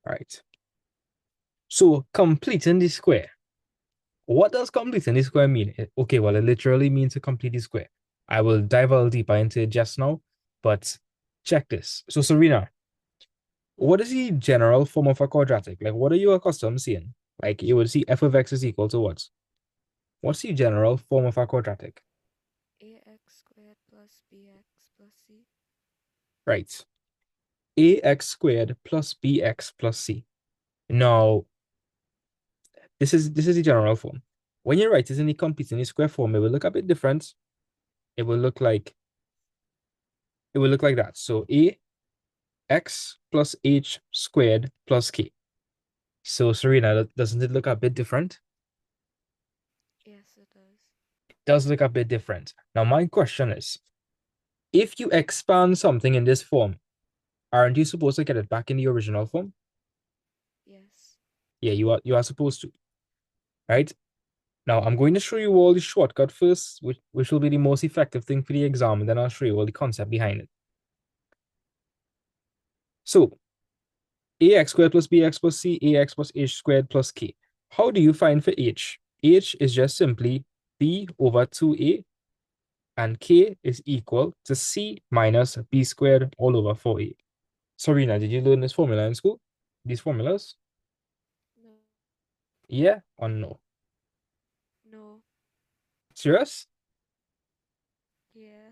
Right. So completing the square. What does completing the square mean? Okay, well, it literally means to complete the square. I will dive a little deeper into it just now, but check this. So, Serena, what is the general form of a quadratic? Like, what are you accustomed to seeing? Like, you would see f of x is equal to what? What's the general form of a quadratic? ax squared plus bx plus c. Right. Ax squared plus bx plus c. Now, this is the general form. When you write it in the completing the square form, it will look a bit different. It will look like that. So ax plus h squared plus k. So Serena, doesn't it look a bit different? Yes, it does. It does look a bit different. Now, my question is, if you expand something in this form, aren't you supposed to get it back in the original form? Yes. Yeah, you are supposed to, right? Now, I'm going to show you all the shortcut first, which will be the most effective thing for the exam, and then I'll show you all the concept behind it. So, ax squared plus bx plus c, ax plus h squared plus k. How do you find for h? H is just simply b over 2a, and k is equal to c minus b squared all over 4a. Serena, did you learn this formula in school? These formulas? No. Yeah or no? No. Serious? Yeah.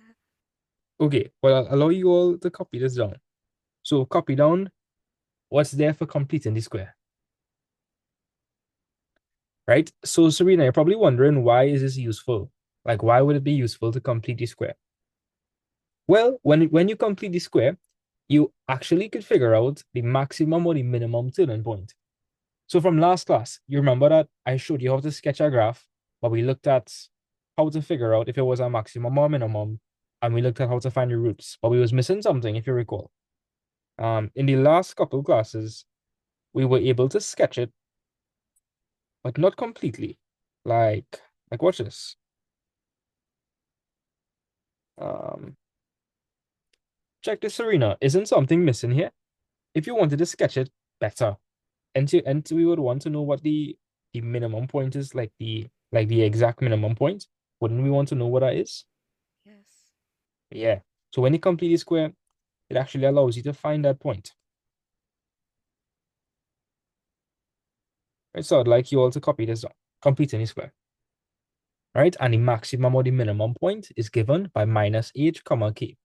Okay, well, I'll allow you all to copy this down. So copy down what's there for completing the square, right? So Serena, you're probably wondering, why is this useful? Like, why would it be useful to complete the square? Well, when you complete the square, you actually could figure out the maximum or the minimum turning point. So from last class, you remember that I showed you how to sketch a graph, but we looked at how to figure out if it was a maximum or minimum, and we looked at how to find the roots, but we was missing something, if you recall. In the last couple of classes, we were able to sketch it, but not completely. Like watch this. Um, check this, Serena. Isn't something missing here? If you wanted to sketch it better, and we would want to know what the minimum point is, like the exact minimum point. Wouldn't we want to know what that is? Yes. Yeah. So when you complete the square, it actually allows you to find that point. Right? So I'd like you all to copy this down. Complete any square. Right? And the maximum or the minimum point is given by minus h comma k.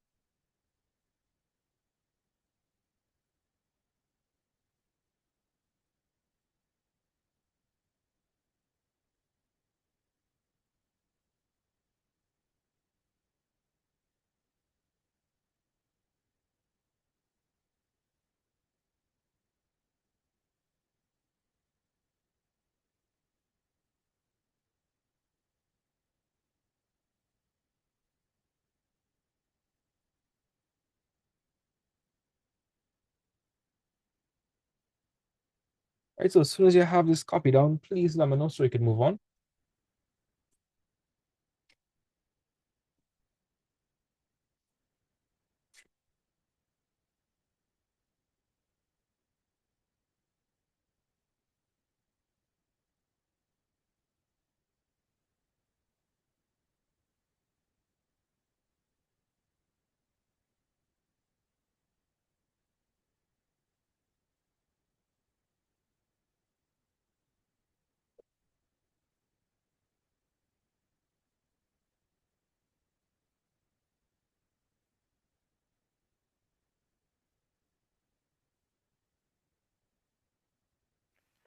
Right? So as soon as you have this copy down, please let me know so we can move on.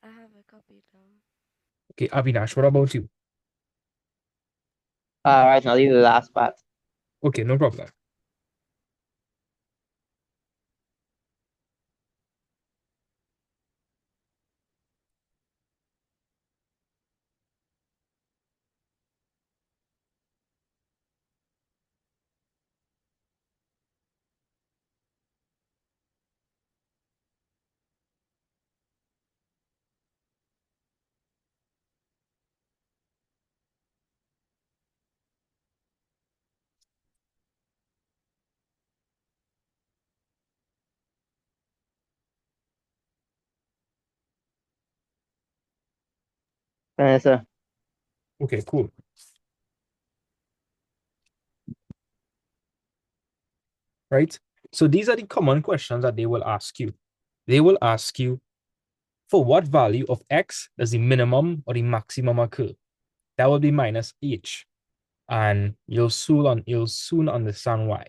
I have a copy down. Okay, Avinash, what about you? Right now, this is the last part. Okay, no problem. Sir. Okay, cool. Right? So these are the common questions that they will ask you. They will ask you, for what value of x does the minimum or the maximum occur? That will be minus h. And you'll soon understand why.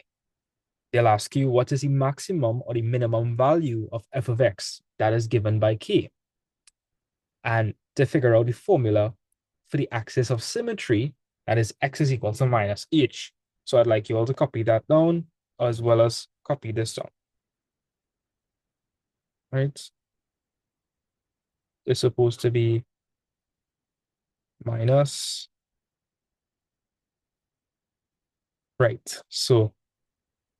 They'll ask you what is the maximum or the minimum value of f of x that is given by k. And to figure out the formula for the axis of symmetry, that is x is equal to minus h. So I'd like you all to copy that down as well as copy this down, right? It's supposed to be minus, right? So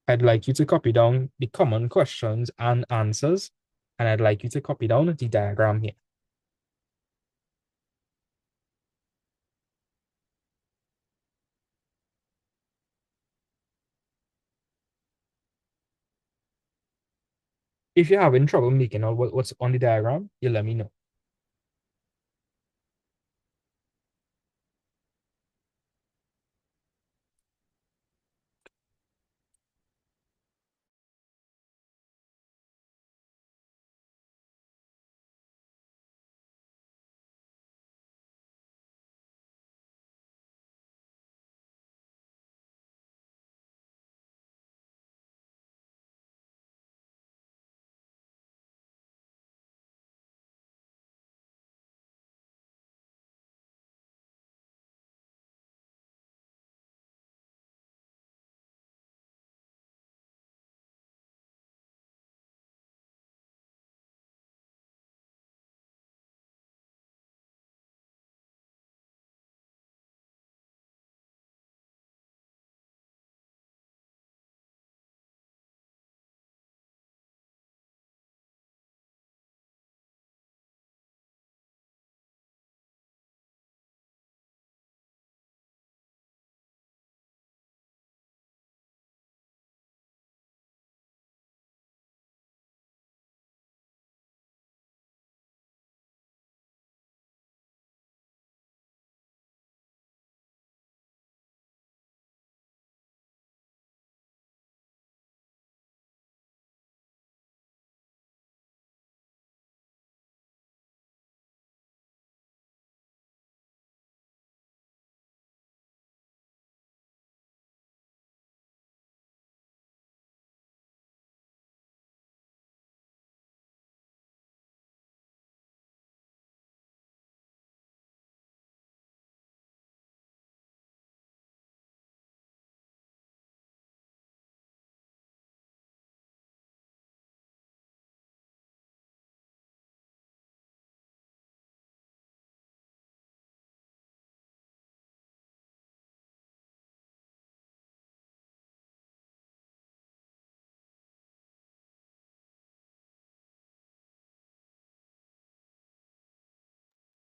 I'd like you to copy down the common questions and answers, and I'd like you to copy down the diagram here. If you're having trouble making out what's on the diagram, you let me know.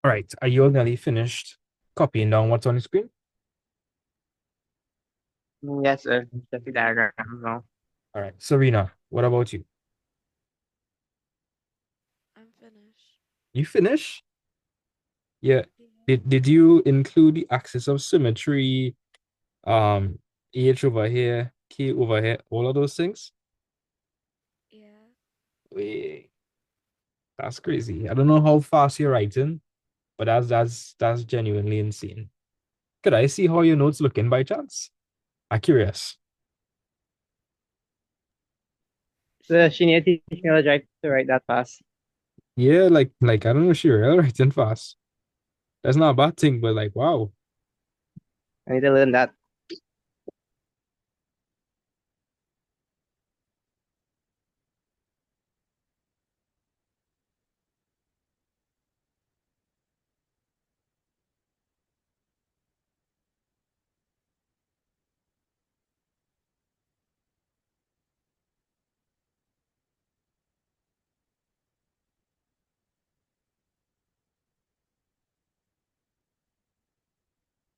All right, are you all nearly finished copying down what's on the screen? Yes, sir. Check the diagram now. All right, Serena, what about you? I'm finished. You finish? Yeah. Yeah. Did you include the axis of symmetry, um, h over here, k over here, all of those things? Yeah. Wait, that's crazy. I don't know how fast you're writing, but that's genuinely insane. Could I see how your notes looking by chance? I'm curious. So She she need to teach me how to write that fast. Yeah, like I don't know, she really writing fast. That's not a bad thing, but like wow. I need to learn that.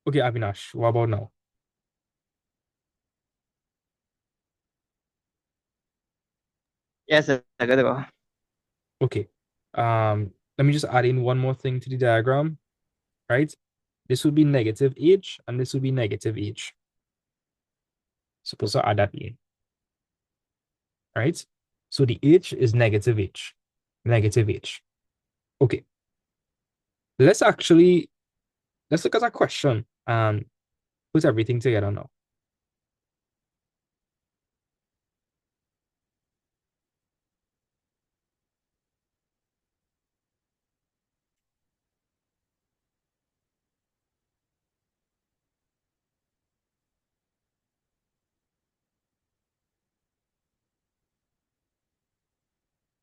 Okay, Avinash, what about now? Yes, sir. I gotta go. Okay. Let me just add in one more thing to the diagram. right? This would be negative h, and this would be negative h. Suppose I add that in, right? So the h is negative h, negative h. Okay, let's look at a question and put everything together now.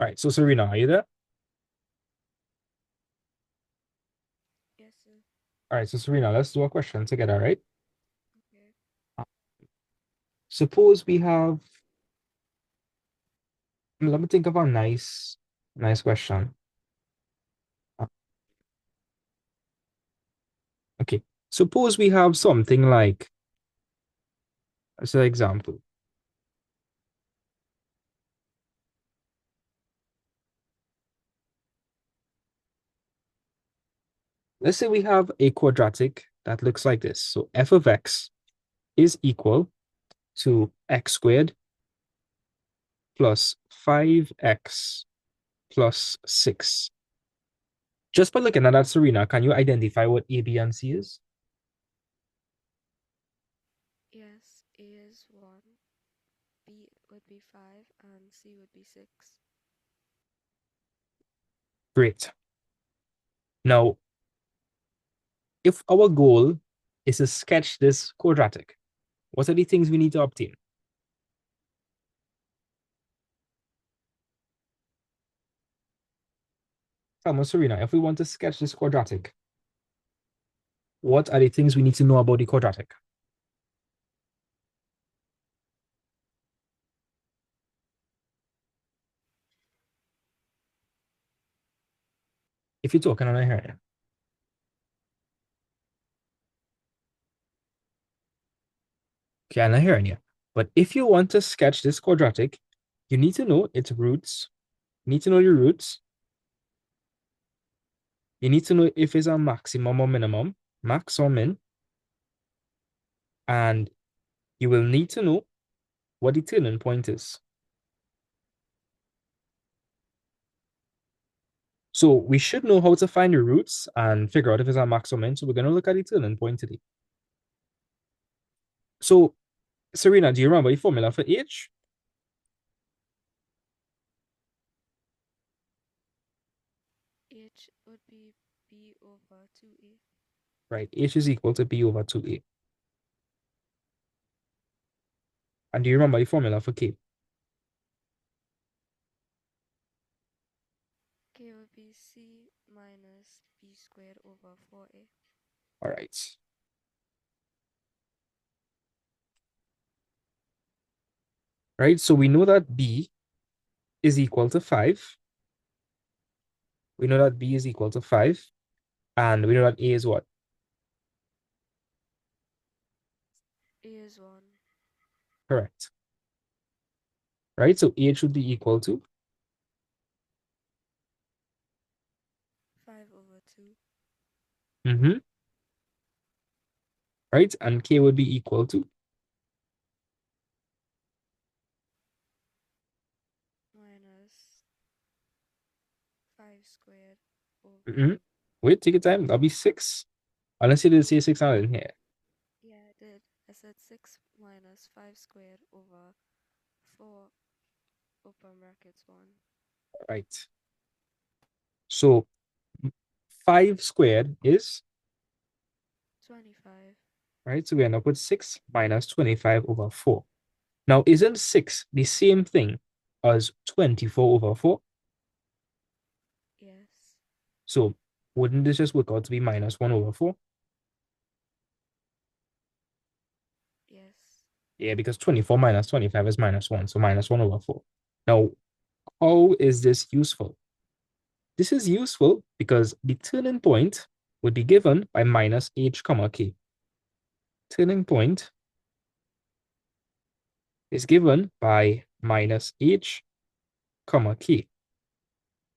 All right, so Serena, are you there? Yes, sir. All right, so Serena, let's do a question together, right? Okay. Suppose we have, let me think of a nice question. Okay, suppose we have something like, as an example, let's say we have a quadratic that looks like this. So f of x is equal to x squared plus 5x plus 6. Just by looking at that, Serena, can you identify what A, B, and C is? Yes, A is 1, B would be 5, and C would be 6. Great. Now, if our goal is to sketch this quadratic, what are the things we need to obtain? Tell me, Serena, if we want to sketch this quadratic, what are the things we need to know about the quadratic? If you're talking, I'm not hearing you. Okay, I'm not hearing you. But if you want to sketch this quadratic, you need to know its roots. You need to know your roots. You need to know if it's a maximum or minimum, max or min. And you will need to know what the turning point is. So we should know how to find the roots and figure out if it's a max or min. So we're going to look at the turning point today. So, Serena, do you remember the formula for h? H would be B over 2A. Right, h is equal to b over 2a. And do you remember the formula for k? K would be C minus B squared over 4A. All right. Right, so we know that b is equal to 5. We know that b is equal to 5. And we know that a is what? A is 1, Correct. Right, so h should be equal to 5 over 2. Right, and k would be equal to Minus 5 squared over. Wait, take your time. That'll be 6. Unless you didn't say 6 out in here. Yeah, I did. I said 6 minus 5 squared over 4 open brackets 1. Right. So 5 squared is, 25. right? So we end up with 6 minus 25 over 4. Now, isn't 6 the same thing as 24 over 4? Yes. So wouldn't this just work out to be minus 1 over 4? Yes. Yeah, because 24 minus 25 is minus 1. So minus 1 over 4. Now, how is this useful? This is useful because the turning point would be given by minus h comma k. Turning point is given by minus h comma k.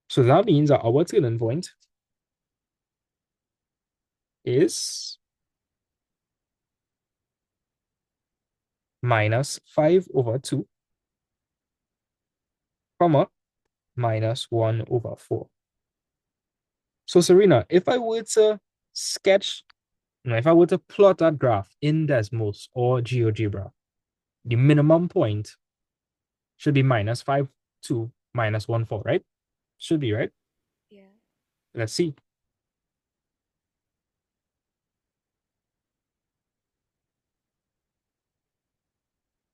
So that means that our turning point is minus 5 over 2, comma, minus 1 over 4. So Serena, if I were to sketch, if I were to plot that graph in Desmos or GeoGebra, the minimum point should be minus 5, 2, minus 1, 4, right? Should be, right? Yeah. Let's see.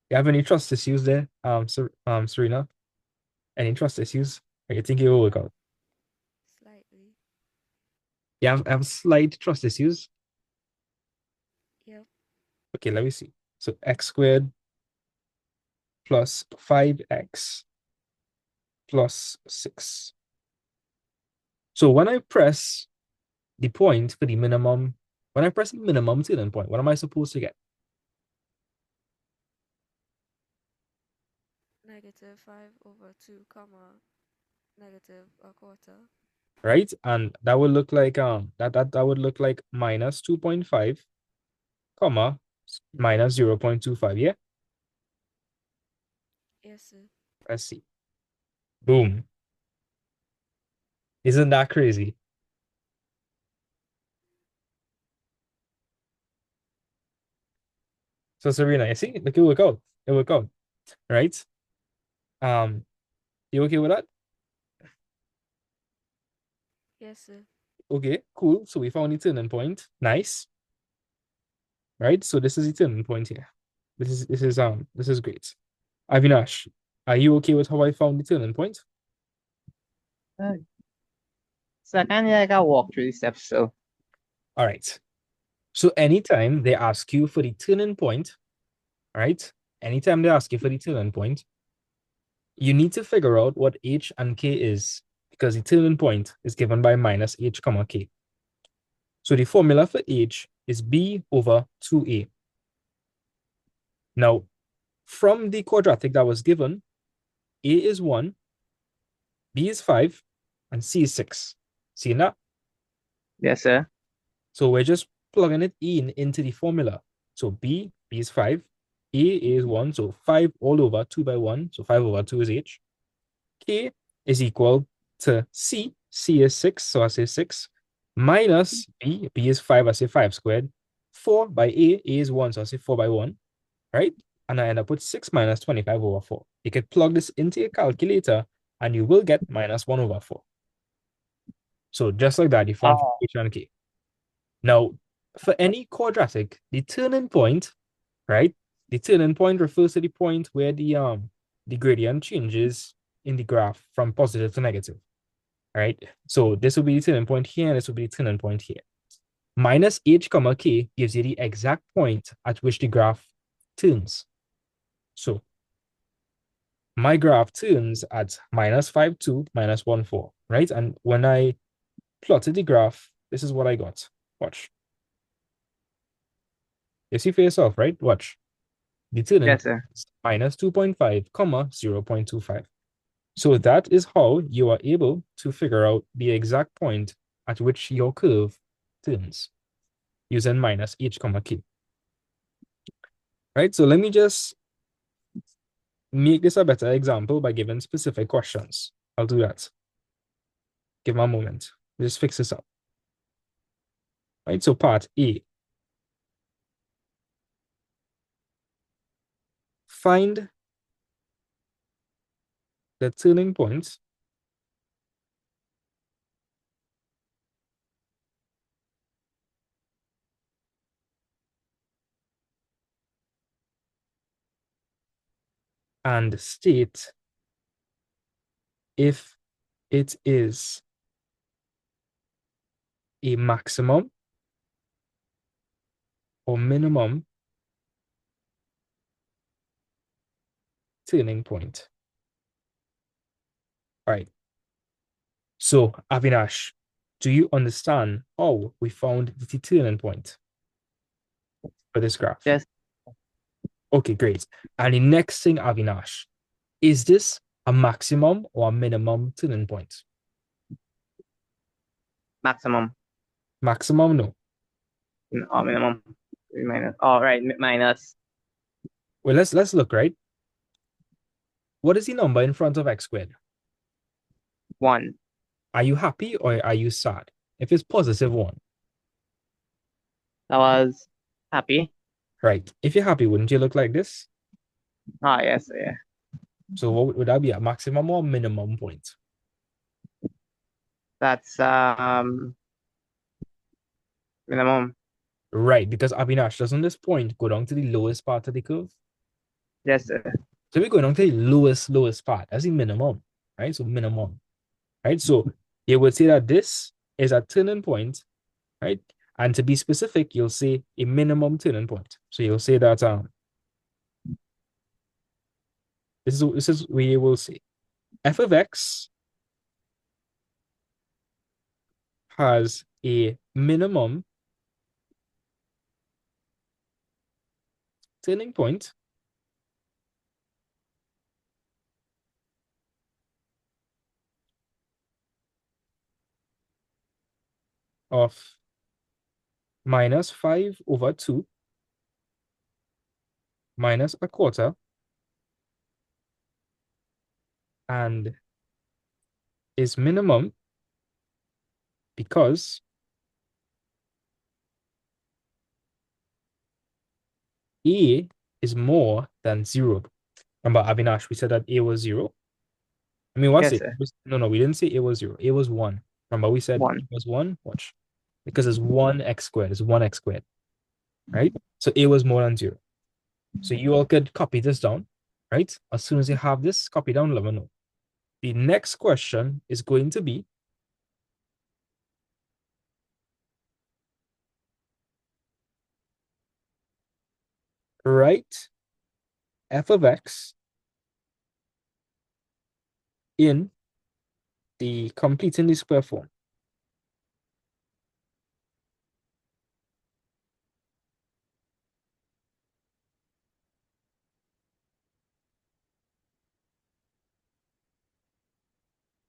You have any trust issues there, Serena? Any trust issues? Or you think it will work out? Slightly. You have slight trust issues. Yep. Okay, let me see. So x squared plus 5x plus 6. So when I press the point for the minimum, when I press the minimum turning point, what am I supposed to get? Negative 5 over 2, comma, negative a quarter. Right? And that would look like that would look like minus 2.5, comma, minus 0.25. Yeah? Yes, sir. Let's see. Boom. Isn't that crazy? So Serena, you see, look, it work out. It work out. Right? You okay with that? Yes, sir. Okay, cool. So we found the turning point. Nice. Right? So this is the turning point here. This is great. Avinash, are you okay with how I found the turning point? So I kind of like I walk through the steps. So All right. So anytime they ask you for the turning point, right? Anytime they ask you for the turning point, you need to figure out what h and k is because the turning point is given by minus h comma k. So the formula for h is b over 2a. Now, from the quadratic that was given, a is 1, b is 5, and c is 6. See that? yes, sir. So we're just plugging it in into the formula. So b is 5, a is 1, so 5 all over 2 by 1, so 5 over 2 is h. K is equal to c is 6, so I say 6, minus b is 5, I say 5 squared, 4 by a is 1, so I say 4 by 1, right? And I end up with 6 minus 25 over 4. You could plug this into your calculator and you will get minus 1 over 4. So just like that, you found Oh, h and k. Now, for any quadratic, the turning point, right? The turning point refers to the point where the gradient changes in the graph from positive to negative, right? So this will be the turning point here, and this will be the turning point here. Minus h comma k gives you the exact point at which the graph turns. So my graph turns at minus 5, 2, minus 1, 4, right? And when I plotted the graph, this is what I got. Watch. You see for yourself, right? Watch. The turning yes, sir. is minus 2.5, comma 0.25. So that is how you are able to figure out the exact point at which your curve turns using minus h comma k. Right? So let me just make this a better example by giving specific questions. I'll do that. Give me a moment. Just fix this up. Right? So part A. Find the turning point and state if it is a maximum or minimum turning point. All right. So, Avinash, do you understand how we found the turning point for this graph? Yes, Okay, great. And the next thing, Avinash, is this a maximum or a minimum turning point? maximum. Maximum, no. Minimum. Minus. All right. Minus Well, let's look, right? What is the number in front of x squared? 1. Are you happy or are you sad? If it's positive one, That was happy. right? If you're happy, wouldn't you look like this? Ah, yes. Yeah. So what would that be, a maximum or minimum point? That's minimum. Right, because Abinash, doesn't this point go down to the lowest part of the curve? Yes, sir. So we're going down to the lowest part. That's the minimum, right? So minimum, right? So you would say that this is a turning point, right? And to be specific, you'll say a minimum turning point. So you'll say that this is where you will say f of x has a minimum turning point of minus 5 over 2 minus a quarter, and is minimum because a is more than 0. Remember, Avinash, we said that a was 0. I mean, what's Yes, it? sir. No, we didn't say a was 0. A was 1. Remember, we said it 1. was 1. Watch. Because it's 1x squared. It's 1x squared, right? So a was more than 0. So you all could copy this down, right? As soon as you have this, copy down, let me know. The next question is going to be, write f of x in the completing the square form.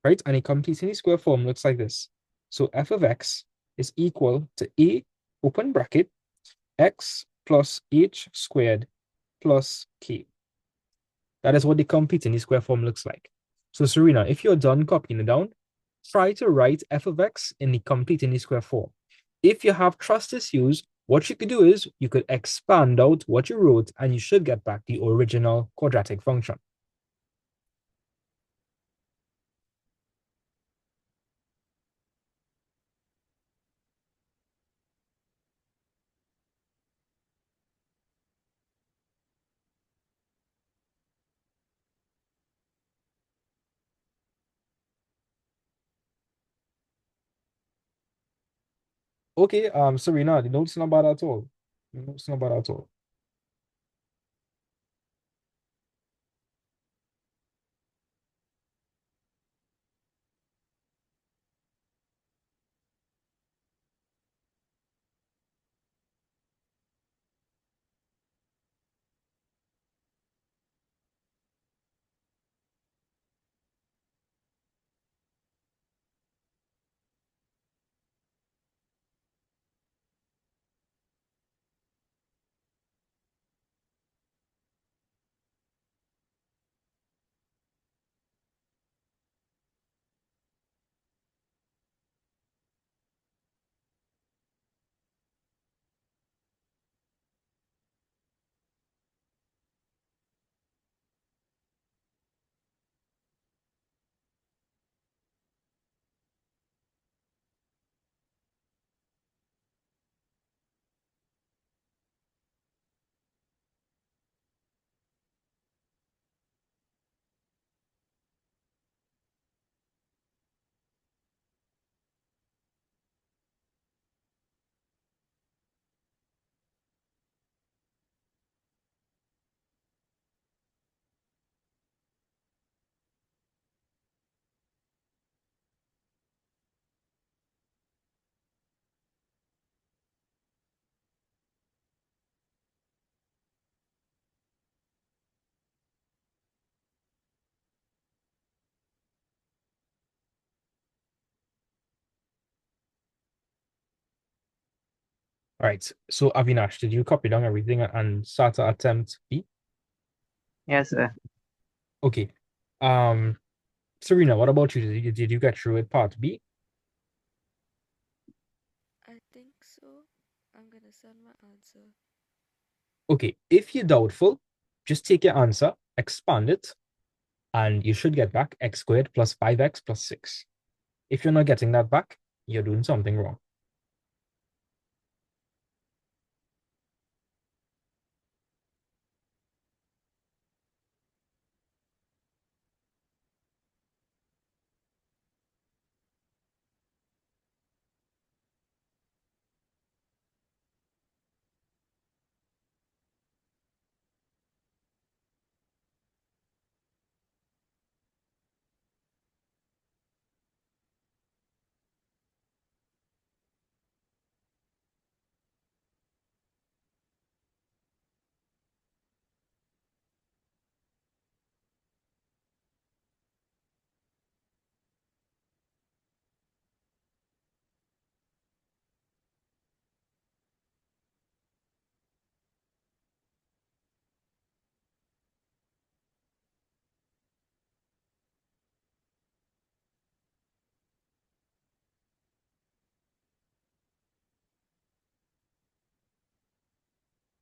Right? And a completing the square form looks like this. So f of x is equal to a, open bracket, x plus h squared plus k. That is what the completing the square form looks like. So Serena, if you're done copying it down, try to write f of x in the completing the square form. If you have trust issues, what you could do is you could expand out what you wrote and you should get back the original quadratic function. Okay, Serena, the note's not bad at all. The note's not bad at all. All right. So Avinash, did you copy down everything and start to attempt B? Yes, sir. Okay. Um, Serena, what about you? Did you get through with part B? I think so. I'm gonna send my answer. Okay. If you're doubtful, just take your answer, expand it, and you should get back x squared plus 5x plus 6. If you're not getting that back, you're doing something wrong.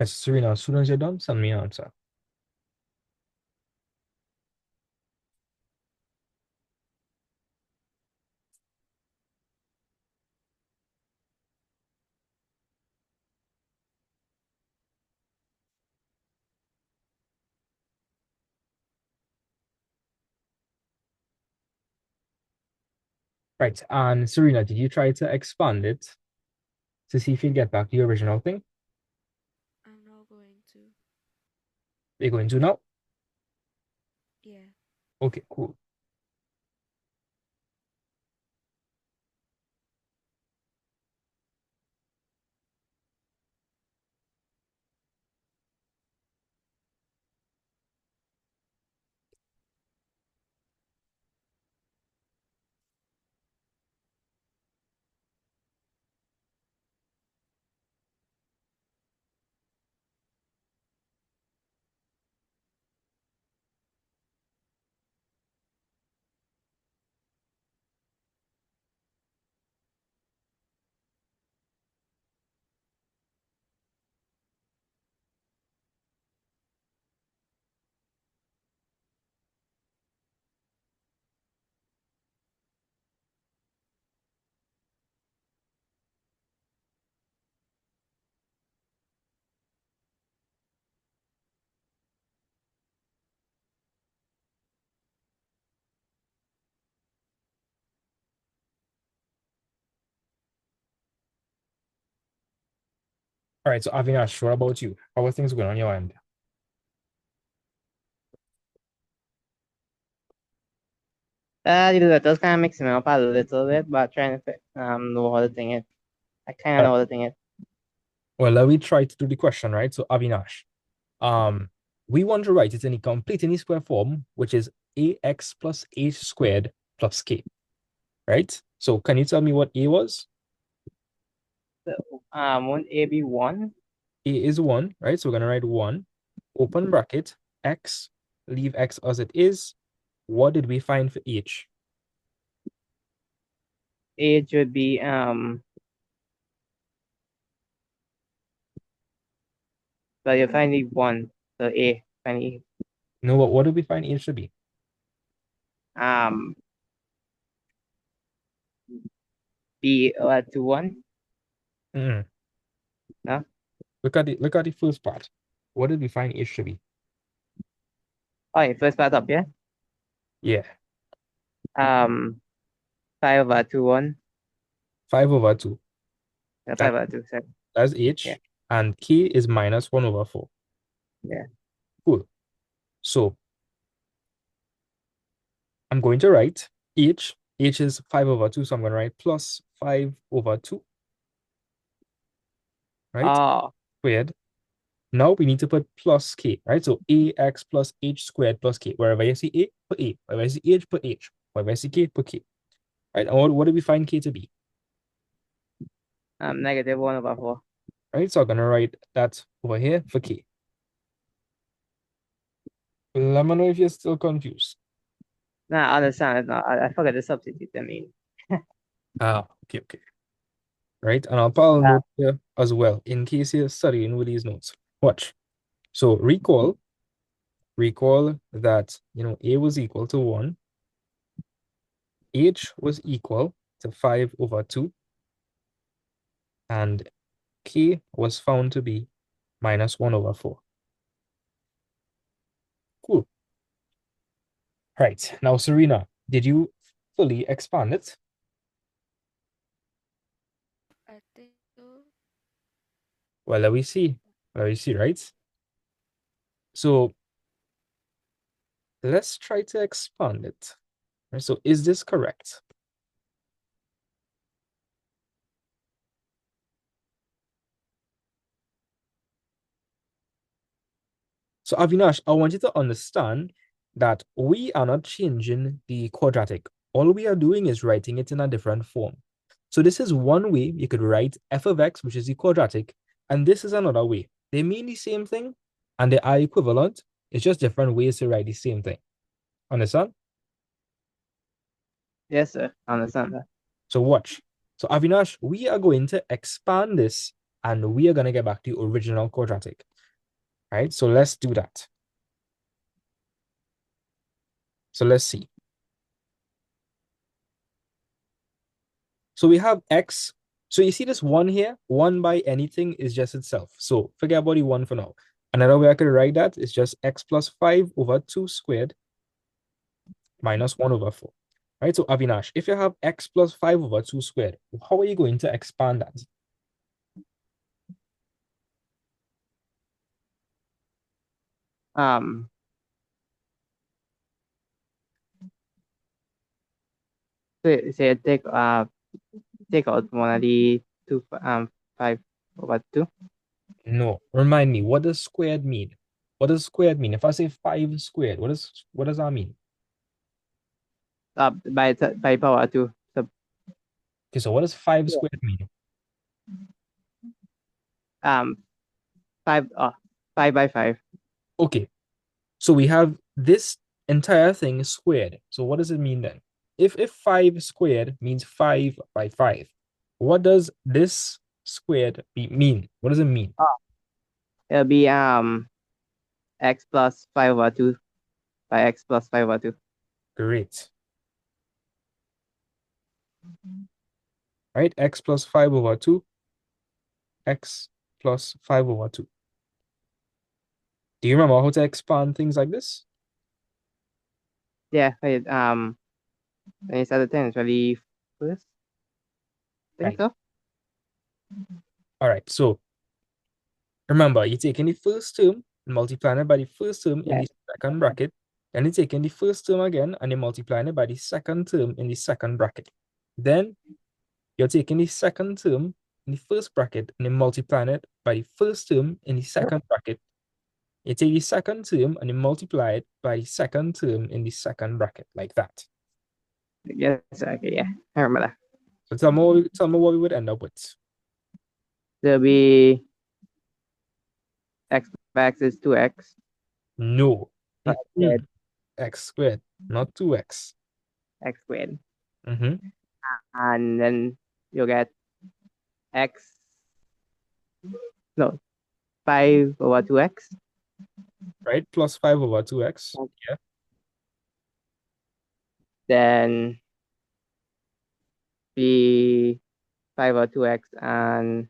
Yes, Serena, as soon as you're done, send me an answer. Right. And Serena, did you try to expand it to see if you get back the original thing? I'm now going to. You're going to now? Yeah. Okay, cool. All right, so Avinash, what about you? How are things going on your end? The letters kind of mixing up a little bit, but trying to know how to think it. I kind of Uh, know how to think it. well, let me try to do the question, right? So Avinash, um, we want to write it in a complete any square form, which is ax plus h squared plus k, right? So can you tell me what a was? So, won't A be 1? A is 1, right? So we're going to write 1, open bracket, x, leave x as it is. What did we find for h? A should be well, you find the 1. So A find E. No, what did we find h to be? Um B to 1. Mm-mm. No? Look at the first part. What did we find h to be? Okay, first part up, yeah. Yeah, Um 5 over 2 1. 5 over 2. Yeah, That, 5 over 2, sorry. that's Yeah, h. And k is minus 1 over 4. yeah. Cool. So I'm going to write h. H is 5 over 2, so I'm going to write plus 5 over 2, right? Oh, Squared. Now we need to put plus k, right? So ax plus h squared plus k. Wherever I see a, put a. Wherever I see h, put h. Wherever I see k, put k. Right? And what do we find k to be? negative 1 over 4. right? So I'm gonna write that over here for K. Let me know if you're still confused. Nah, I understand. No, I forgot to substitute the mean. Okay, okay. Right, and I'll put a Uh, note here as well in case you're studying with these notes. Watch. So recall that A was equal to 1, H was equal to 5 over 2, and K was found to be minus 1 over 4. Cool. Right. Now, Serena, did you fully expand it? I think so. Well, let me see. Let me see, right? So let's try to expand it. Right, so is this correct? So Avinash, I want you to understand that we are not changing the quadratic. All we are doing is writing it in a different form. So this is one way you could write f of x, which is the quadratic, and this is another way. They mean the same thing, and they are equivalent. It's just different ways to write the same thing. Understand? yes, sir. I understand that. So watch. So Avinash, we are going to expand this, and we are going to get back to the original quadratic. Right? So let's do that. So let's see. So we have x. So you see this 1 here? 1 by anything is just itself. So forget about the 1 for now. Another way I could write that is just x plus 5 over 2 squared minus 1 over 4. Right? So Avinash, if you have x plus 5 over 2 squared, how are you going to expand that? Um, so you take out one of the 5 over 2. No. Remind me, what does squared mean? What does squared mean? If I say 5 squared, what does that mean? By power 2. So Okay, so what does 5 yeah. squared mean? um 5 by 5. Okay, so we have this entire thing squared. So what does it mean then? If 5 squared means 5 by 5, what does this squared mean? What does it mean? It'll be x plus 5 over 2 by x plus 5 over 2. Great. Right? X plus 5 over 2. X plus 5 over 2. Do you remember how to expand things like this? Yeah, wait, when you start the 10, it's really first. I think Right. so. All right. So remember, you're taking the first term and multiplying it by the first term in Yeah. the second bracket. Then you're taking the first term again and you're multiplying it by the second term in the second bracket. Then you're taking the second term in the first bracket and you're multiplying it by the first term in the second bracket. You take the second term and you multiply it by the second term in the second bracket, like that. Yes, okay, yeah. I remember that. So tell me what we would end up with. There'll be x by x is 2x. No. So x squared, X squared, not 2x. x squared. Mm-hmm. And then you'll get x, no, 5 over 2x. Right? Plus 5 over 2x. Yeah. Then be 5 over 2x and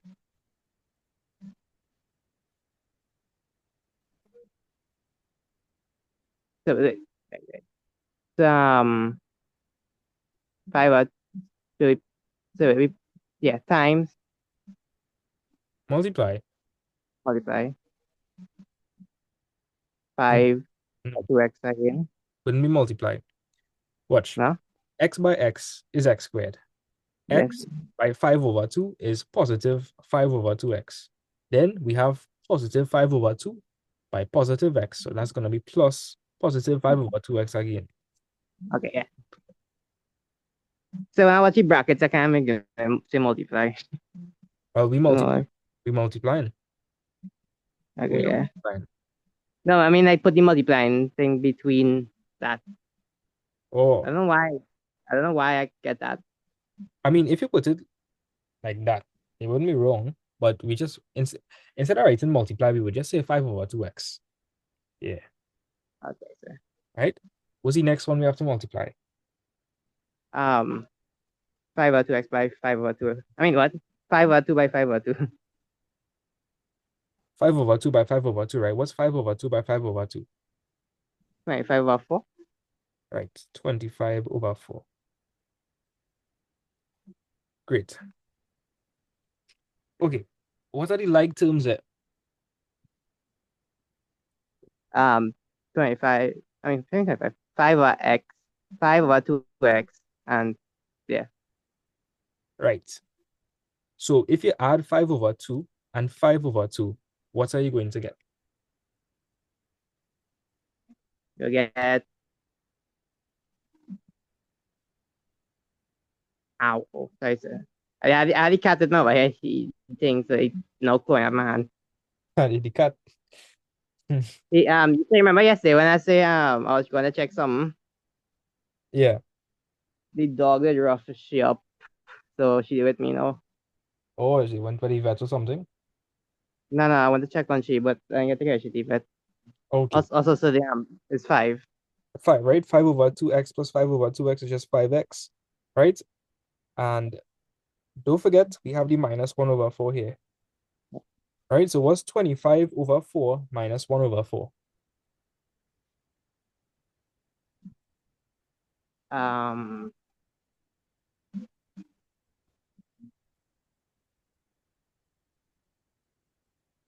so um 5 over yeah, times Multiply. multiply Mm, 5 No, 2x again. wouldn't be multiply. Watch. No? X by x is x squared. Yes. X by 5 over 2 is positive 5 over 2x. Then we have positive 5 over 2 by positive x. So that's going to be plus positive 5 over 2x again. Okay, yeah. So when I watch the brackets, I can't make them say multiply. Well, we No, multiply We multiplying. Okay, We are yeah. multiplying. No, I mean I put the multiplying thing between that. I Oh, don't know why. I don't know why I get that. I mean, if you put it like that, it wouldn't be wrong. But we just instead of writing multiply, we would just say 5 over 2x. Yeah, Okay, so right? What's the next one we have to multiply? um 5 over 2x by 5 over 2. I mean what? 5 over 2 by 5 over 2. 5 over 2 by 5 over 2, right? What's 5 over 2 by 5 over 2? 25 over 4. Right, 25 over 4. Great. Okay, what are the like terms there? 25. I mean 25. 5 over x, 5 over 2x, and yeah. Right. So if you add 5 over 2 and 5 over 2, what are you going to get? You get ow. Oh, sorry, sir. I already cut it now. He thinks that no going at my hand. The cat. You can remember yesterday when I say I was gonna check something. Yeah. The dog did rough she up, so she with me now. Oh, she went for the vet or something? No, I want to check on she, but I get to get she deep it. Okay. Also, so the it's 5. 5, right? 5 over 2x plus 5 over 2x is just 5x, right? And don't forget, we have the minus 1 over 4 here. Right? So what's 25 over 4 minus 1 over 4? Um,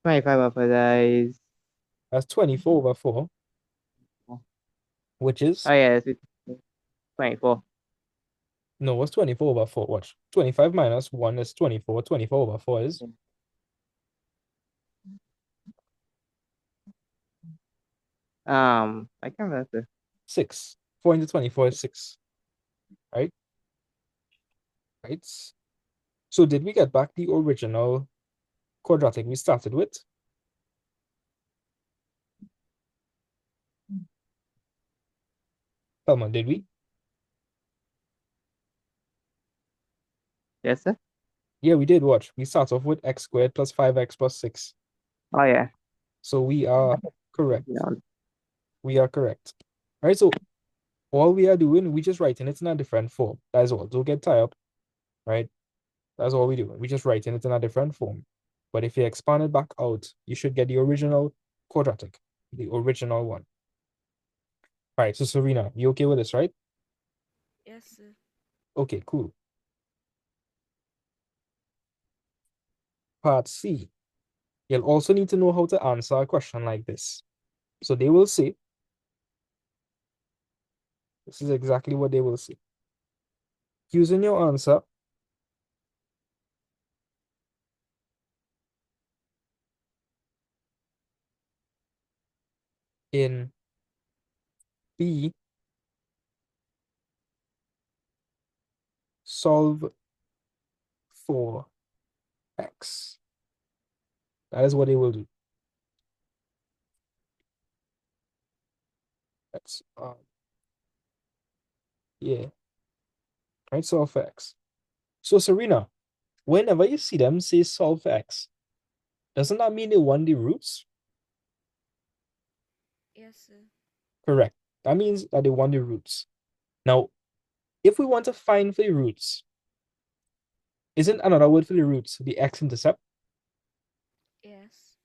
25 over that is. That's 24 over 4, which is, Oh yeah, it's 24. no, what's 24 over 4? Watch. 25 minus 1 is 24. 24 over 4 is I can't remember. 6. 4 into 24 is 6, right? Right? So did we get back the original quadratic we started with? Thelma, did we? Yes, sir. Yeah, we did. Watch. We start off with x squared plus 5x plus 6. Oh yeah. So we are correct. No. We are correct. All right, so all we are doing, we just writing it in a different form. That's all. Don't get tired up, right? That's all we do. We just writing it in a different form. But if you expand it back out, you should get the original quadratic, the original one. All right, so Serena, you okay with this, right? Yes, sir. Okay, cool. Part C. You'll also need to know how to answer a question like this. So they will say, this is exactly what they will say. Using your answer, in B, solve for X. That is what they will do. That's yeah, right? Solve for X. So Serena, whenever you see them say solve for X, doesn't that mean they want the roots? Yes, sir. Correct. That means that they want the roots. Now, if we want to find for the roots, isn't another word for the roots the x-intercept? Yes.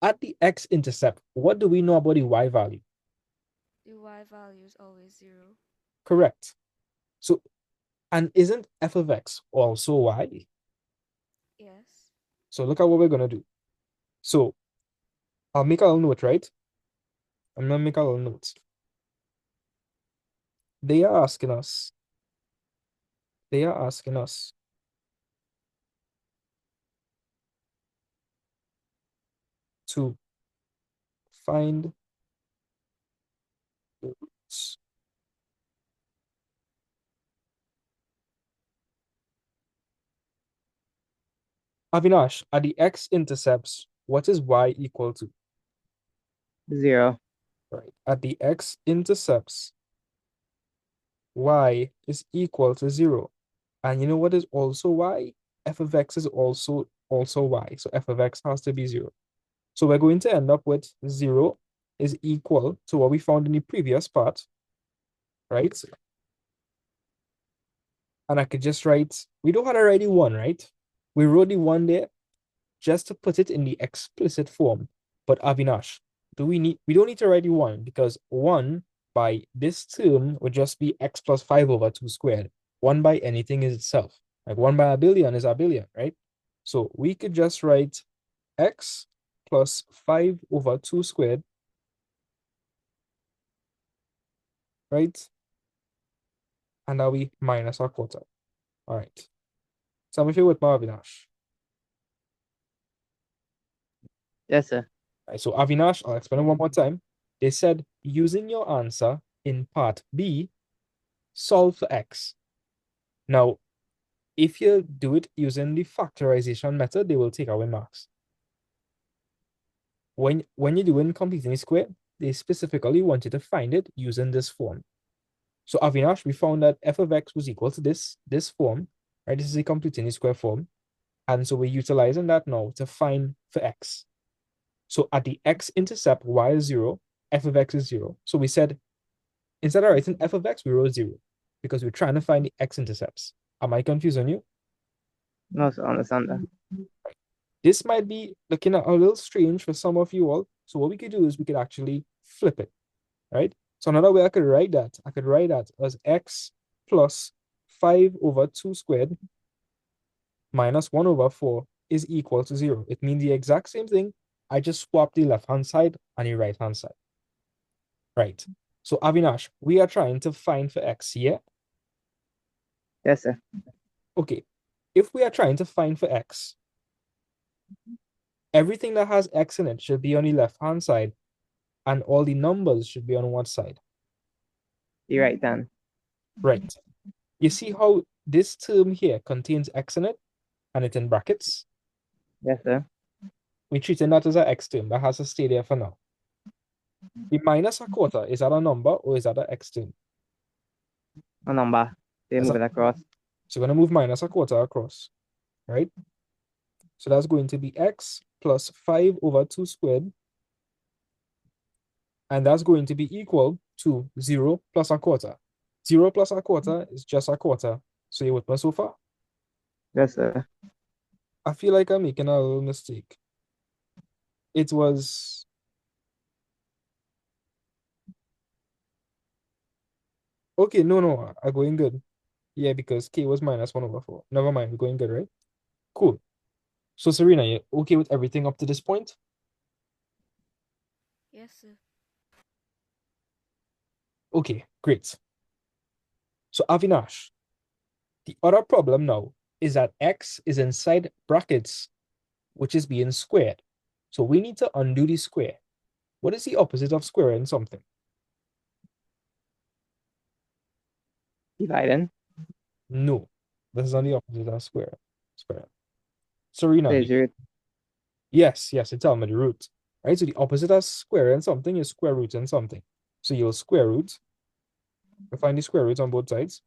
At the x-intercept, what do we know about the y value? The y value is always 0. Correct. So, and isn't f of x also y? Yes. So look at what we're going to do. So I'll make a little note, right? I'm going to make a little note. They are asking us, they are asking us to find the roots Avinash, at the x-intercepts, what is y equal to? 0. Right. At the x-intercepts, y is equal to 0. And you know what is also y? F of x is also y. So f of x has to be 0. So we're going to end up with 0 is equal to what we found in the previous part, right? And I could just write, we don't have to write the 1, right? We wrote the 1 there just to put it in the explicit form. But Avinash, we don't need to write the 1 because 1 by this term would just be x plus 5 over 2 squared. 1 by anything is itself. Like 1 by a billion is a billion, right? So we could just write x plus 5 over 2 squared, right? And now we minus our quarter. All right. Tell me if you're with my Avinash. Yes, sir. Right, so Avinash, I'll explain it one more time. They said using your answer in part B, solve for x. Now, if you do it using the factorization method, they will take away marks. When you're doing completing a square, they specifically want you to find it using this form. So Avinash, we found that f of x was equal to this form, right? This is a completing square form. And so we're utilizing that now to find for x. So at the x-intercept, y is 0, f of x is 0. So we said, instead of writing f of x, we wrote 0 because we're trying to find the x-intercepts. Am I confusing you? No, sir. Understand that. This might be looking a little strange for some of you all. So what we could do is we could actually flip it, right? So another way I could write that as x plus 5 over 2 squared minus 1 over 4 is equal to 0. It means the exact same thing. I just swapped the left-hand side and the right-hand side. Right. So Avinash, we are trying to find for x here. Yes, sir. Okay. If we are trying to find for x, everything that has x in it should be on the left-hand side, and all the numbers should be on what side? The right hand. Right. You see how this term here contains x in it, and it's in brackets? Yes, sir. We're treating that as an x term. That has to stay there for now. The minus a quarter, is that a number or is that an x term? A number. They That's move it across. So we're going to move minus a quarter across, right? So that's going to be x plus 5 over 2 squared. And that's going to be equal to 0 plus a quarter. 0 plus a quarter is just a quarter. So you with me so far? Yes, sir. I feel like I'm making a little mistake. It was... Okay, no, I'm going good. Yeah, because k was minus 1 over 4. Never mind, we're going good, right? Cool. So Serena, you okay with everything up to this point? Yes, sir. Okay, great. So Avinash, the other problem now is that x is inside brackets, which is being squared. So we need to undo the square. What is the opposite of squaring something? Dividing. No, this is not the opposite of square. Serena, Is root. yes, it's tell me the root. Right? So the opposite of squaring something is square rooting something. So you'll square root. You find the square root on both sides.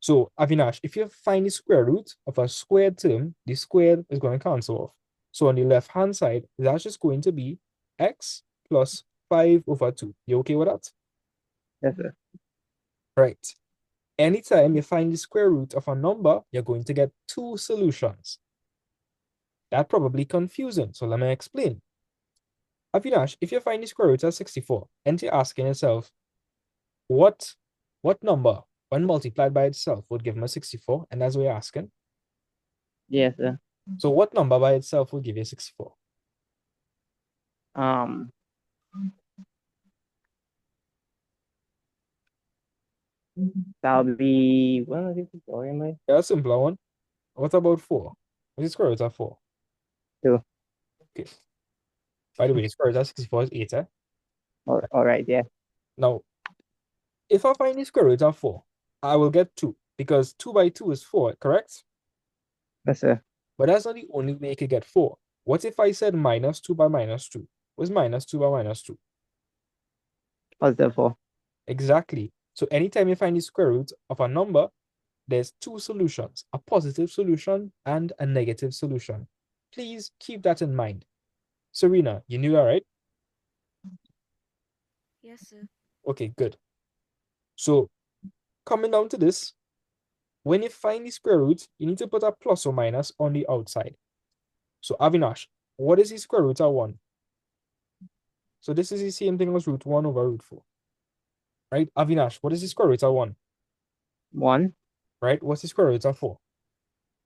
So Avinash, if you find the square root of a squared term, the squared is going to cancel off. So on the left-hand side, that's just going to be x plus 5 over 2. You okay with that? Yes, sir. Right. Anytime you find the square root of a number, you're going to get 2 solutions. That's probably confusing, so let me explain. Avinash, if you find the square root of 64, and you're asking yourself, what number, when multiplied by itself, would give me 64? And that's what you're asking. Yes, sir. So what number by itself will give you 64? That'll be 154, anyway. Yeah, a simpler one. What about 4? What's the square root of 4? 2. Okay. By the way, the square root of 64 is 8, eh? All right, yeah. Now, if I find the square root of 4, I will get 2, because 2 by 2 is 4, correct? Yes, sir. But that's not the only way you could get 4. What if I said minus 2 by minus 2? What's minus 2 by minus 2? Positive 4. Exactly. So anytime you find the square root of a number, there's two solutions, a positive solution and a negative solution. Please keep that in mind. Serena, you knew that, right? Yes, sir. Okay, good. So coming down to this, when you find the square root, you need to put a plus or minus on the outside. So Avinash, what is the square root of 1? So this is the same thing as root 1 over root 4. Right? Avinash, what is the square root of 1? 1, Right? What's the square root of 4?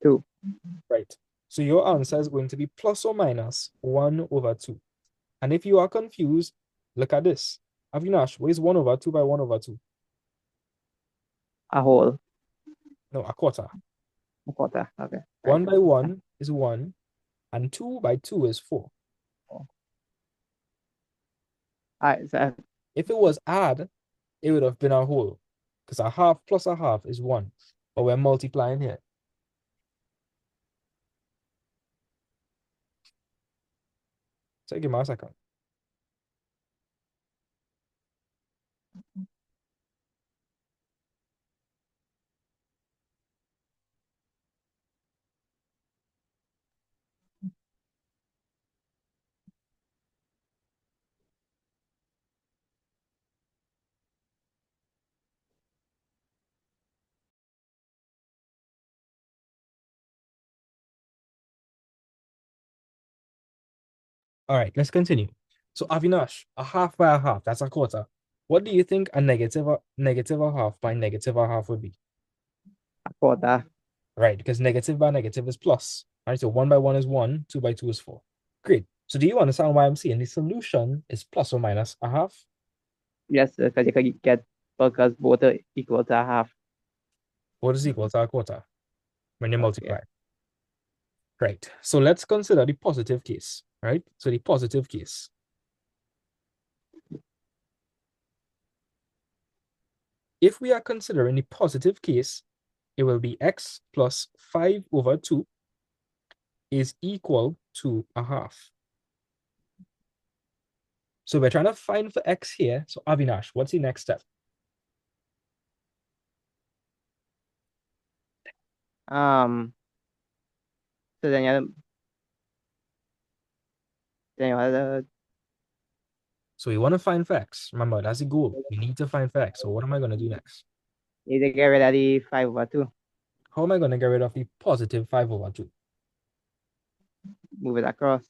2. Right. So your answer is going to be plus or minus 1 over 2. And if you are confused, look at this. Avinash, what is 1 over 2 by 1 over 2? A whole. No, a quarter. A quarter. Okay. 1 Right. by 1 is 1, and 2 by 2 is 4. Alright, so If it was add, it would have been a whole, because a half plus a half is 1. But we're multiplying here. So give me a second. All right, let's continue. So Avinash, a half by a half, that's a quarter. What do you think a negative a half by negative a half would be? a quarter. Right, because negative by negative is plus. Right, so 1 by 1 is 1, 2 by 2 is 4. Great. So do you understand why I'm saying the solution is plus or minus a half? Yes, because you could get because both are equal to a half. What is equal to a quarter when you Okay. multiply? Right. So let's consider the positive case, right? So the positive case. If we are considering the positive case, it will be x plus 5 over 2 is equal to a half. So we're trying to find for x here. So Avinash, what's the next step? So then you have So we want to find for x. Remember, that's the goal. We need to find for x. So what am I going to do next? need to get rid of the 5 over 2. How am I going to get rid of the positive 5 over 2? Move it across.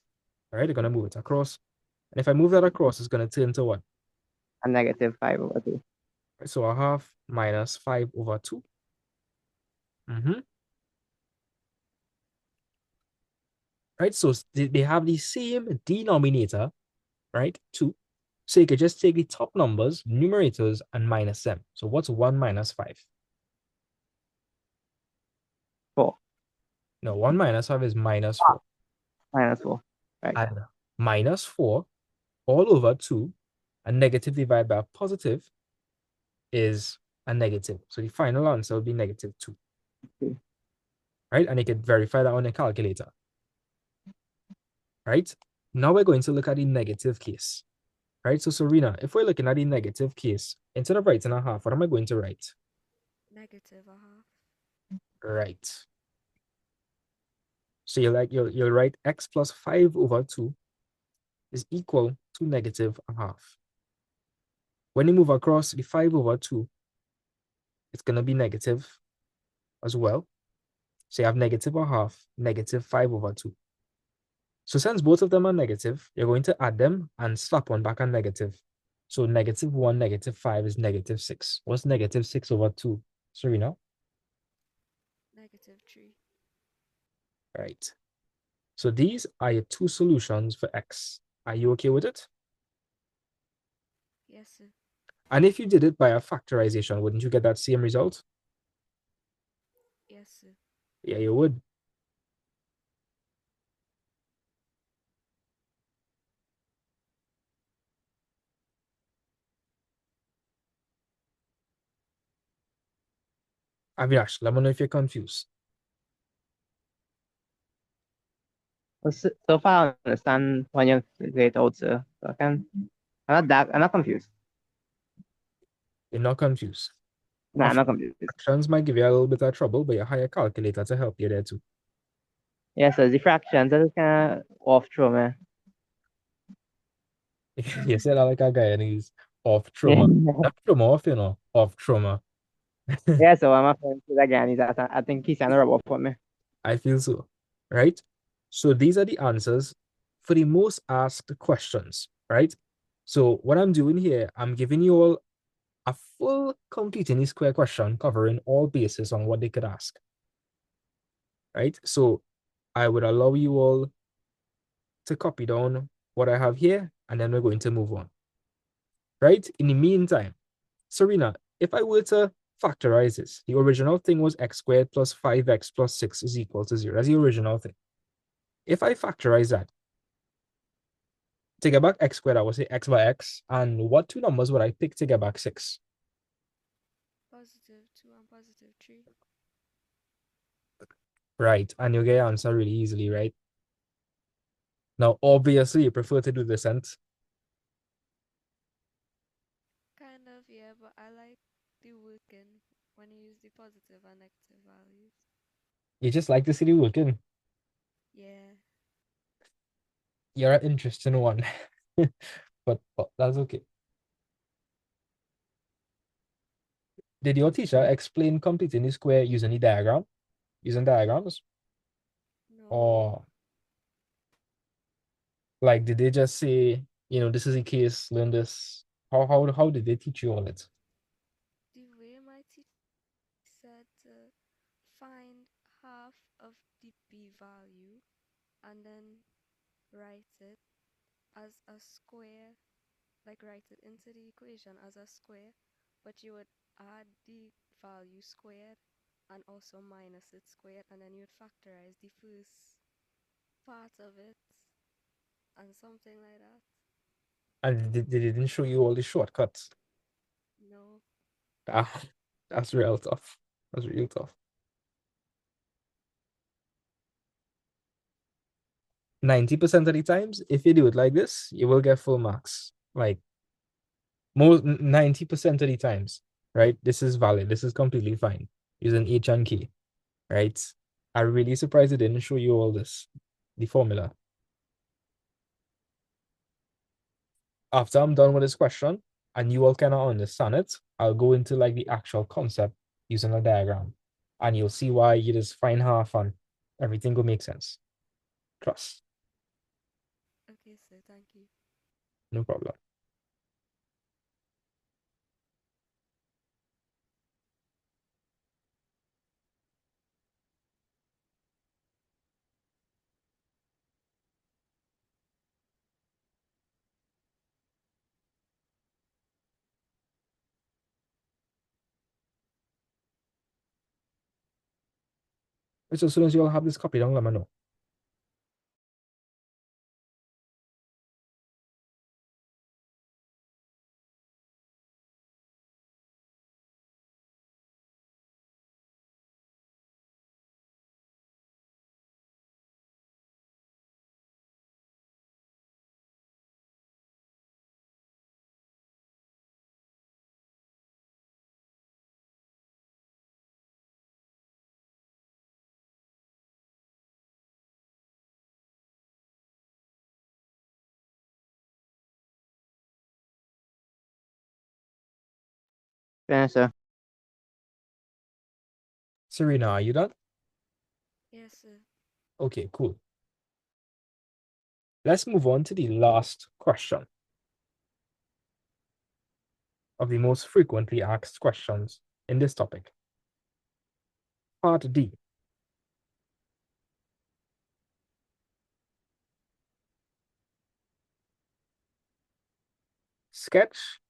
All right, I'm going to move it across. And if I move that across, it's going to turn to what? A negative 5 over 2. Right, so a half minus 5 over 2. Right, so they have the same denominator, right? 2. So you could just take the top numbers, numerators, and minus them. So what's 1 minus 5? 4. No, 1 minus 5 is minus 4. Minus 4. Right. And minus 4 all over 2, a negative divided by a positive is a negative. So the final answer will be negative 2. Okay. Right? And you can verify that on a calculator. Right? Now we're going to look at the negative case. Right? So Serena, if we're looking at the negative case, instead of writing a half, what am I going to write? Negative a half. Right. So you'll write x plus 5 over 2 is equal to negative a half. When you move across the 5 over 2, it's going to be negative as well. So you have negative a half, negative 5 over 2. So since both of them are negative, you're going to add them and slap one back on negative. So negative 1, negative 5 is negative 6. What's negative 6 over 2? Serena? Negative 3. Right. So these are your two solutions for x. Are you okay with it? Yes, sir. And if you did it by a factorization, wouldn't you get that same result? Yes, sir. Yeah, you would. Avinash, let me know if you're confused. So far, I understand when you lay it out, sir. So I'm not confused. You're not confused. No, Our I'm not confused. fractions might give you a little bit of trouble, but you hire a calculator to help you there too. Yeah, so the fractions are just kind of off throw, man. You said that like a guy and he's off Yeah. trauma. Not trauma off, you know, off trauma. Yeah, so I'm a friend with again. I think he's trying to rub off on me. I feel so. Right? So these are the answers for the most asked questions, right? So what I'm doing here, I'm giving you all a full complete any square question covering all bases on what they could ask. Right? So I would allow you all to copy down what I have here, and then we're going to move on. Right? In the meantime, Serena, if I were to factorize this, the original thing was x squared plus 5x plus 6 is equal to 0. That's the original thing. If I factorize that, to get back x squared, I would say x by x. And what two numbers would I pick to get back 6? +2 and +3. Right. And you get your answer really easily, right? Now, obviously, you prefer to do the cent. Kind of, yeah, but I like the working when you use the positive and negative values. You just like to see the working. Yeah. You're an interesting one. but that's okay. Did your teacher explain completing the square using the diagram? Using diagrams? No. Or like did they just say, this is the case, learn this? How did they teach you all it? The way my teacher said to find half of the b value and then write it as a square, like write it into the equation as a square, but you would add the value squared and also minus it squared, and then you would factorize the first part of it and something like that. And they didn't show you all the shortcuts. No. Ah, that's real tough. That's real tough. 90% of the times, if you do it like this, you will get full marks. Like most 90% of the times, right? This is valid. This is completely fine. Using H and K, right? I'm really surprised it didn't show you all this, the formula. After I'm done with this question and you all cannot understand it, I'll go into like the actual concept using a diagram. And you'll see why you just find half and everything will make sense. Trust. Okay, so thank you. No problem. So as soon as you all have this copy down, let me know. Yeah, sir. Serena, are you done? Yes, sir. Okay, cool. Let's move on to the last question of the most frequently asked questions in this topic. Part D. Sketch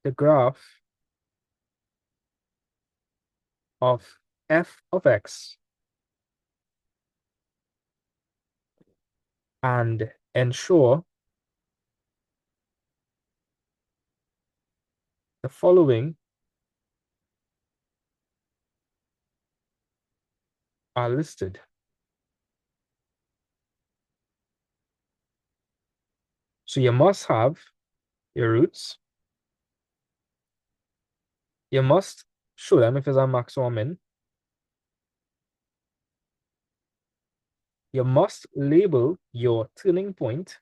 the graph of f of x and ensure the following are listed. So you must have your roots. You must show them if it's a max or a min. You must label your turning point.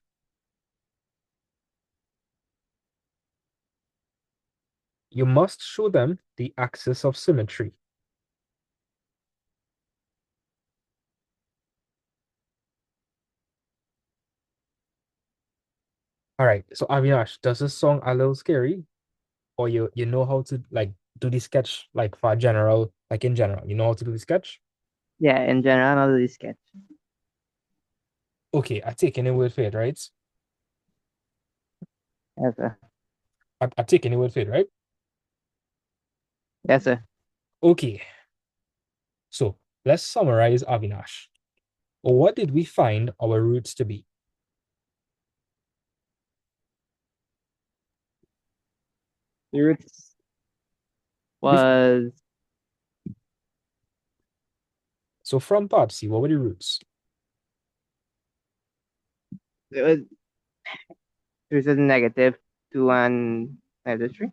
You must show them the axis of symmetry. All right, so Avinash, does this song a little scary? Or you know how to like do the sketch like for general, like in general, you know how to do the sketch? Yeah, in general, not really sketch. Okay, I take any word for it, right? Yes, sir. I take any word for it, right? Yes, sir. Okay, so let's summarize Avinash. What did we find our roots to be? The roots was So from part C, what were the roots? it was roots is -2 and -3.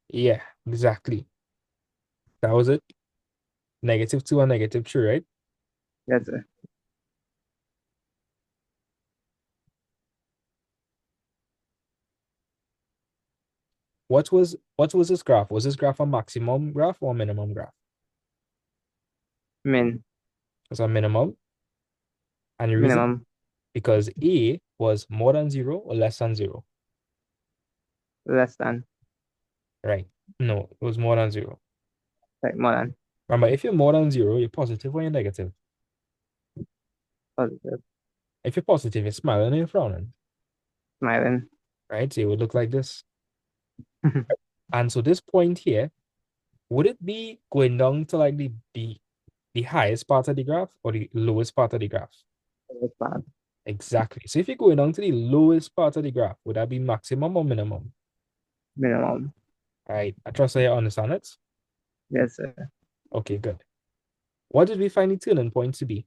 Yeah, exactly. That was it. -2 and -3, right? Yes, sir. What was this graph? Was this graph a maximum graph or a minimum graph? Min It's a minimum. And the reason minimum because A was more than 0 or less than 0. less than Right. No, it was more than 0. like more than Remember, if you're more than 0, you're positive or you're negative. positive. If you're positive, you're smiling and you're frowning. Smiling. Right? So it would look like this. And so this point here, would it be going down to like the highest part of the graph or the lowest part of the graph? Less than Exactly. So if you're going down to the lowest part of the graph, would that be maximum or minimum? minimum. Right. I trust that you understand it. Yes, sir. Okay, good. What did we find the turning point to be?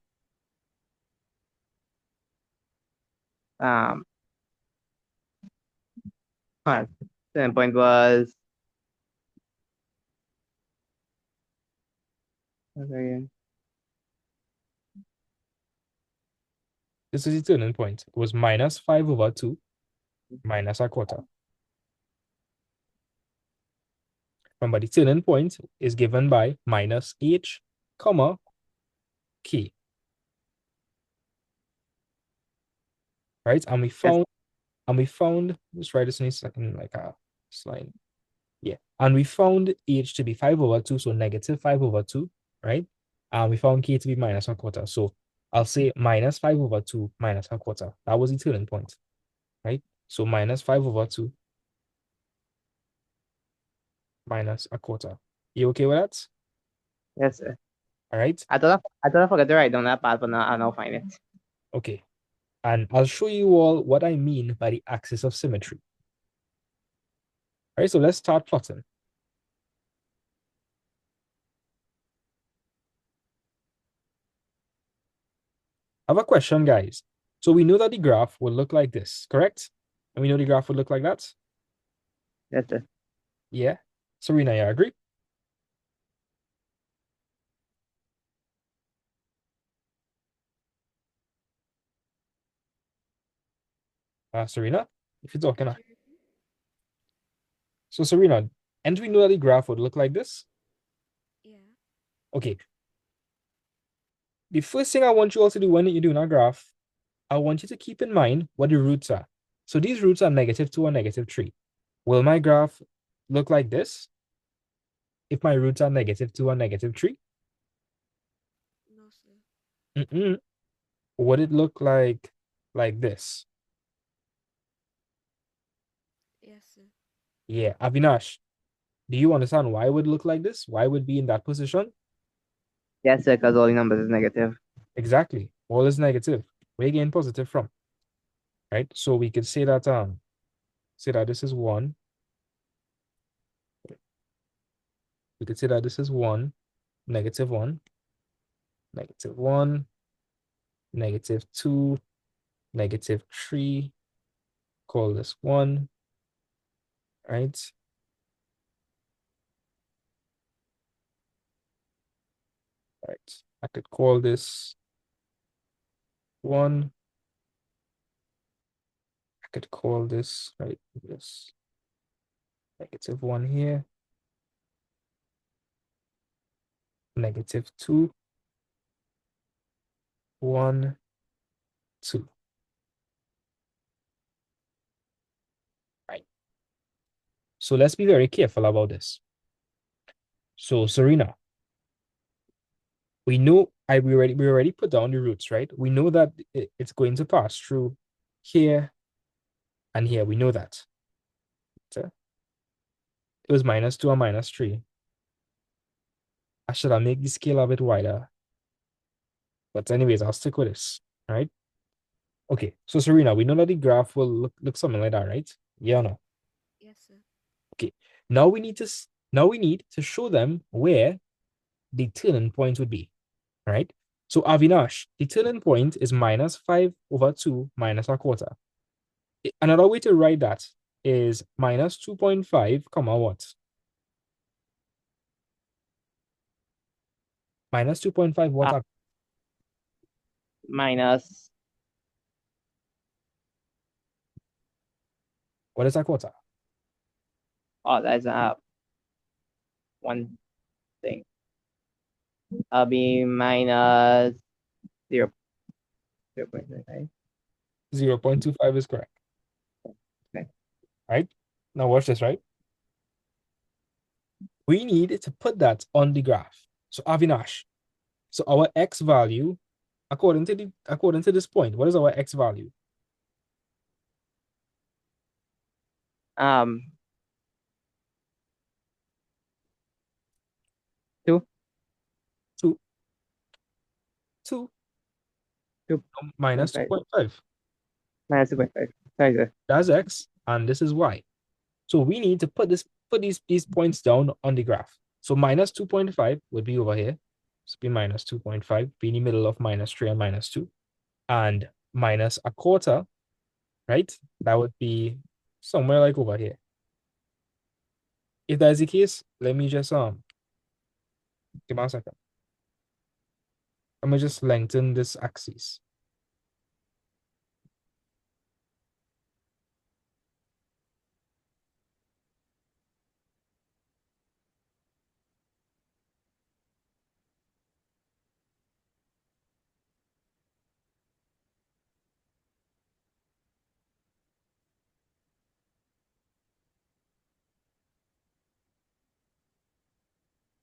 Um, alright. Turning point was again. This is the turning point. It was -5/2 minus a quarter. Remember, the turning point is given by minus h, comma, k. Right? And we Yes, found, let's write this in a second, like a slide. Yeah. And we found h to be 5/2, so -5/2, right? And we found k to be minus a quarter. So I'll say -5/2 minus a quarter. That was the turning point, right? So -5/2 minus a quarter. You okay with that? yes, sir. All right. I thought I forgot to write down that part, but now I'll now find it. Okay. And I'll show you all what I mean by the axis of symmetry. All right, so let's start plotting. I have a question, guys. So we know that the graph will look like this, correct? And we know the graph would look like that? Yes, sir. Yeah. Serena, you agree? Serena, if you're talking. So Serena, and we know that the graph would look like this? Yeah. Okay. The first thing I want you all to do when you're doing a graph, I want you to keep in mind what the roots are. So these roots are -2 and -3. Will my graph look like this if my roots are -2 and -3? No, sir. Would it look like this? Yes, sir. Yeah, Avinash, do you understand why it would look like this? Why would be in that position? Yes, sir, because all the numbers is negative. Exactly. All is negative. Where you getting positive from? Right? So we could say that this is 1. We could say that this is 1, -1, -1, -2, -3, call this 1, right? Right. I could call this 1. I could call this, right, this -1 here, -2, 1, 2. Right. So let's be very careful about this. So Serena, we know we already put down the roots, right? We know that it's going to pass through here and here. We know that. So it was -2 and -3. I should have made the scale a bit wider. But anyways, I'll stick with this, right? Okay, so Serena, we know that the graph will look something like that, right? Yeah or no? Yes, sir. Okay. Now we need to show them where the turning point would be, right? So Avinash, the turning point is -5/2 minus a quarter. Another way to write that is -2.5, comma what? -2.5 what? Minus, What is a quarter? oh, that's one thing. I'll be minus 0.5. 0.25 is correct. Okay. Right? Now watch this, right? We need to put that on the graph. So Avinash, so our x value, according to this point, what is our x value? Two. 2. 2. 2. Minus 2.5. Minus 2.5. Sorry, sir. That's x, and this is y. So we need to put these points down on the graph. So -2.5 would be over here. So be -2.5, be in the middle of -3 and -2. And minus a quarter, right? That would be somewhere like over here. If that's the case, let me just give me a second. I'm gonna just lengthen this axis.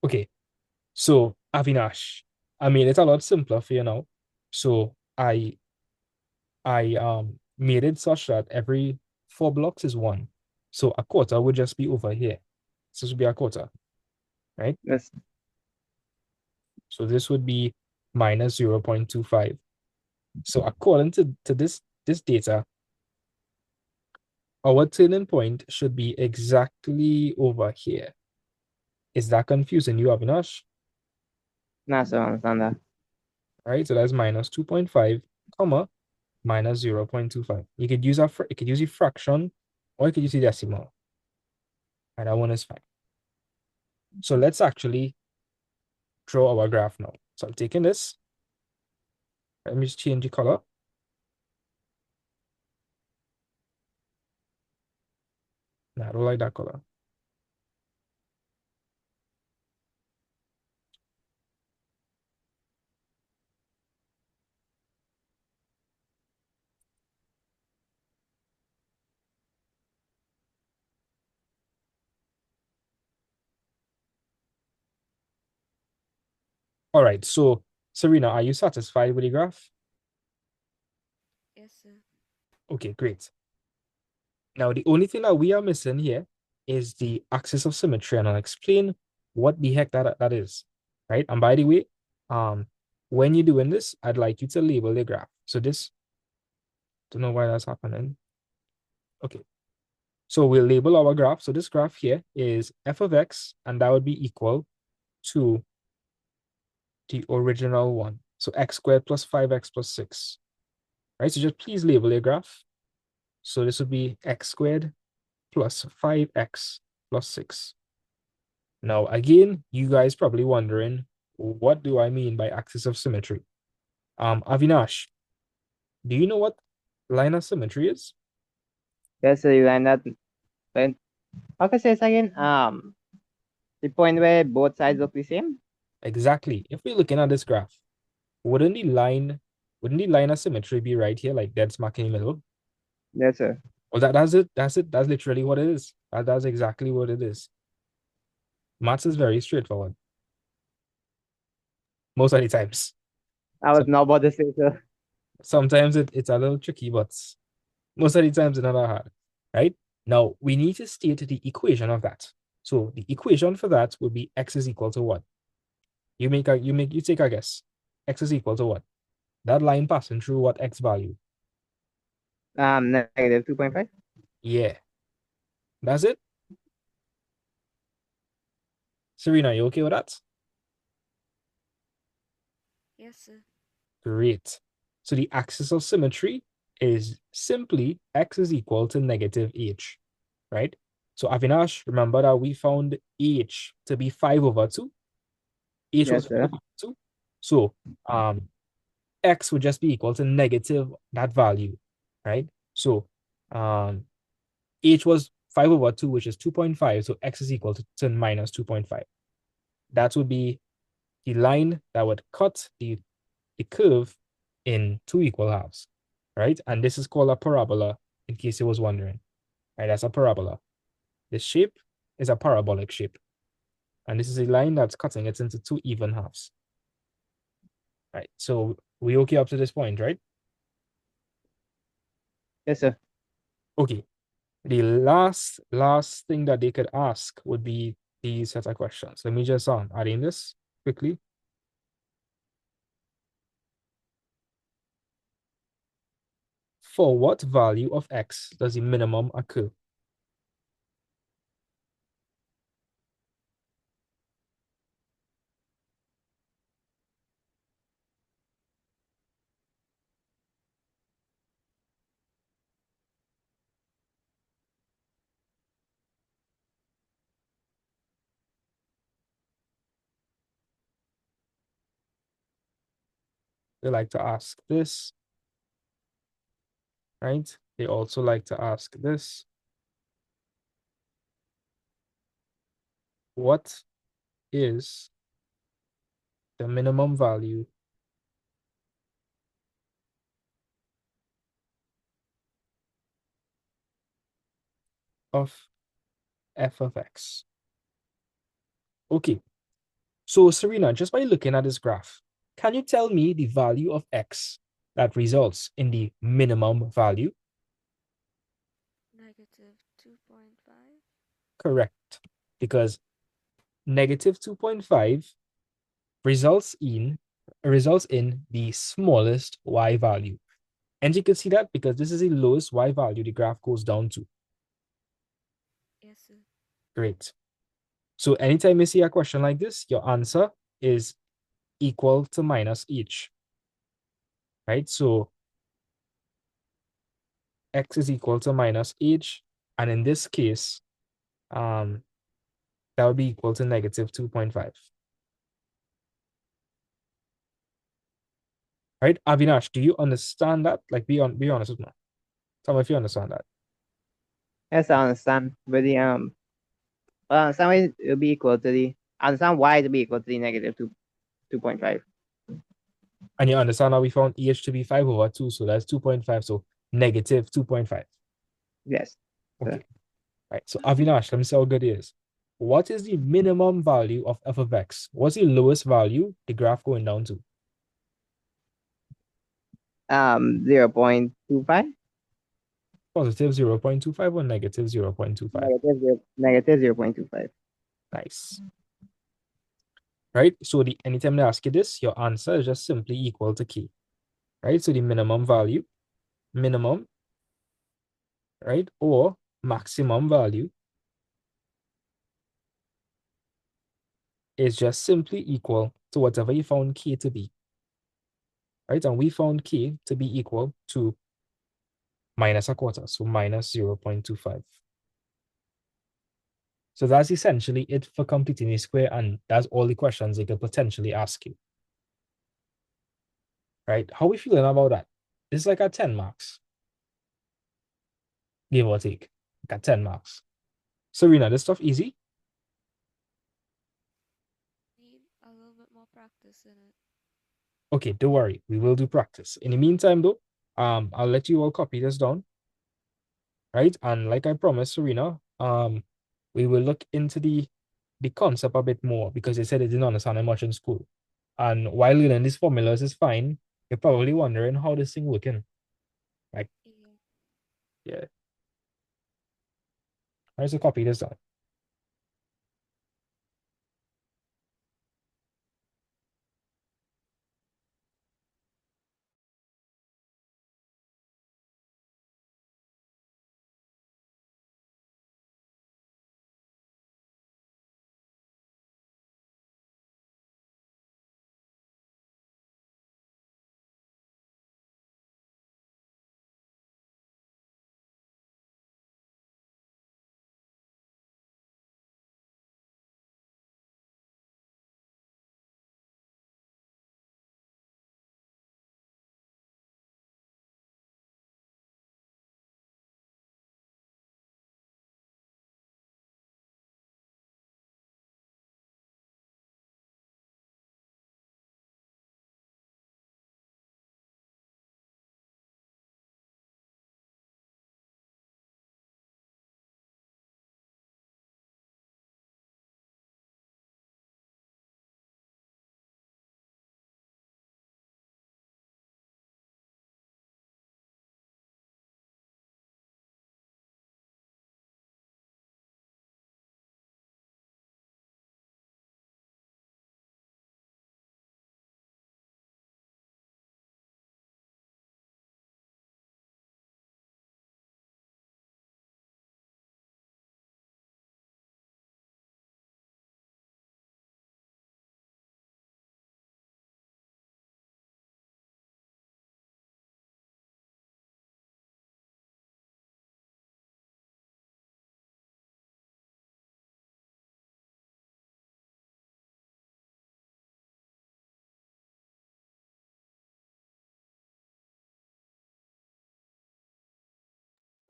Okay, so Avinash, I mean it's a lot simpler for you now. So I made it such that every 4 blocks is 1. So a quarter would just be over here. So this would be a quarter, right? Yes. So this would be -0.25. So according to this data, our turning point should be exactly over here. Is that confusing you, Avinash? No, sir, I understand that. Right, so that's -2.5, comma, -0.25. You could use a fraction, or you could use a decimal. And that one is fine. So let's actually draw our graph now. So I'm taking this. Let me just change the color. No, I don't like that color. All right, so Serena, are you satisfied with the graph? Yes, sir. Okay, great. Now, the only thing that we are missing here is the axis of symmetry, and I'll explain what the heck that is, right? And by the way, when you're doing this, I'd like you to label the graph. So this, don't know why that's happening. Okay, so we'll label our graph. So this graph here is f of x, and that would be equal to the original one. So x squared plus 5x plus 6, right? So just please label your graph. So this would be x squared plus 5x plus 6. Now, again, you guys probably wondering, what do I mean by axis of symmetry? Avinash, do you know what line of symmetry is? Yes, so you line that. When, how can I say this again? The point where both sides look the same. Exactly. If we're looking at this graph, wouldn't the line of symmetry be right here, like dead smack in the middle? Yes, sir. Well, that's it. That's it. That's literally what it is. That's exactly what it is. Maths is very straightforward. Most of the times. I was not about to say so. Sometimes it's a little tricky, but most of the times it's not that hard. Right? Now we need to state the equation of that. So the equation for that would be x is equal to what? You take a guess. X is equal to what? That line passing through what x value? Negative 2.5. Yeah. That's it. Serena, you okay with that? Yes, sir. Great. So the axis of symmetry is simply x is equal to negative h, right? So Avinash, remember that we found h to be 5 over 2. H was Yes, 5 sir. over 2. So x would just be equal to negative that value, right? So h was 5 over 2, which is 2.5. So x is equal to minus 2.5. That would be the line that would cut the curve in 2 equal halves, right? And this is called a parabola, in case you was wondering, right? That's a parabola. The shape is a parabolic shape. And this is a line that's cutting it into 2 even halves. Right, so we okay up to this point, right? Yes, sir. Okay, the last thing that they could ask would be these set of questions. Let me just add in this quickly. For what value of x does the minimum occur? They like to ask this, right? They also like to ask this. What is the minimum value of f of x? Okay, so Serena, just by looking at this graph, can you tell me the value of x that results in the minimum value? Negative 2.5. Correct, because negative 2.5 results in the smallest y value. And you can see that because this is the lowest y value the graph goes down to. Yes, sir. Great. So anytime you see a question like this, your answer is equal to minus h, right? So x is equal to minus h, and in this case, that would be equal to negative 2.5. Right, Avinash, do you understand that? Like, be honest with me. Tell me if you understand that. Yes, I understand. But the some way it'll be equal to the understand y to be equal to the negative 2.5. And you understand how we found EH to be 5 over 2, so that's 2.5, so negative 2.5. Yes. Okay, right. So Avinash, let me see how good it is. What is the minimum value of f of x? What's the lowest value the graph going down to? 0.25. Positive 0.25 or negative 0.25? Negative 0.25. Nice. Right? So anytime they ask you this, your answer is just simply equal to k. Right? So the minimum value, right? Or maximum value is just simply equal to whatever you found k to be. Right? And we found k to be equal to minus a quarter, so minus 0.25. So that's essentially it for completing a square, and that's all the questions they could potentially ask you. Right? How we feeling about that? It's like a 10 marks, give or take. Like a 10 marks. Serena, this stuff easy? Need a little bit more practice in it. Okay, don't worry. We will do practice. In the meantime, though, I'll let you all copy this down. Right? And like I promised, Serena, we will look into the concept a bit more because they said they didn't understand it much in school. And while learning these formulas is fine, you're probably wondering how this thing working. Like, Yeah. yeah. All right, so copy this down.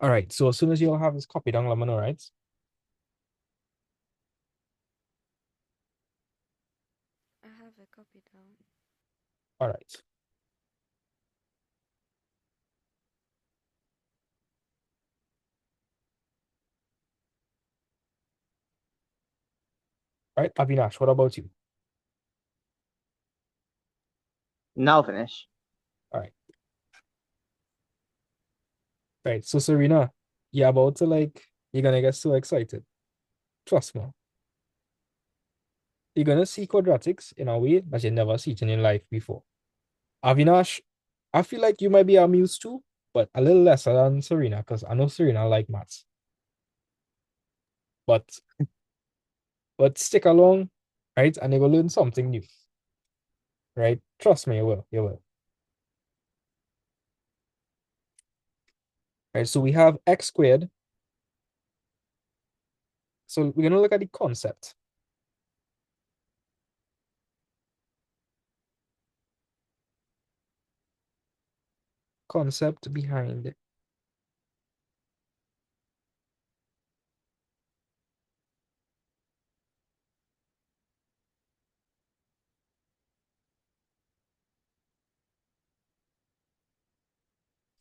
All right, so as soon as you all have this copy down, let me know, right? I have it copied down. All right. All right, Avinash, what about you? Now finish. All right. Right, so Serena, you're about to you're gonna get so excited. Trust me. You're gonna see quadratics in a way that you never see it in your life before. Avinash, I feel like you might be amused too, but a little lesser than Serena, because I know Serena like maths. But stick along, right? And you will learn something new. Right? Trust me, you will. You will. Right. So we have x squared. So we're gonna look at the concept. Concept behind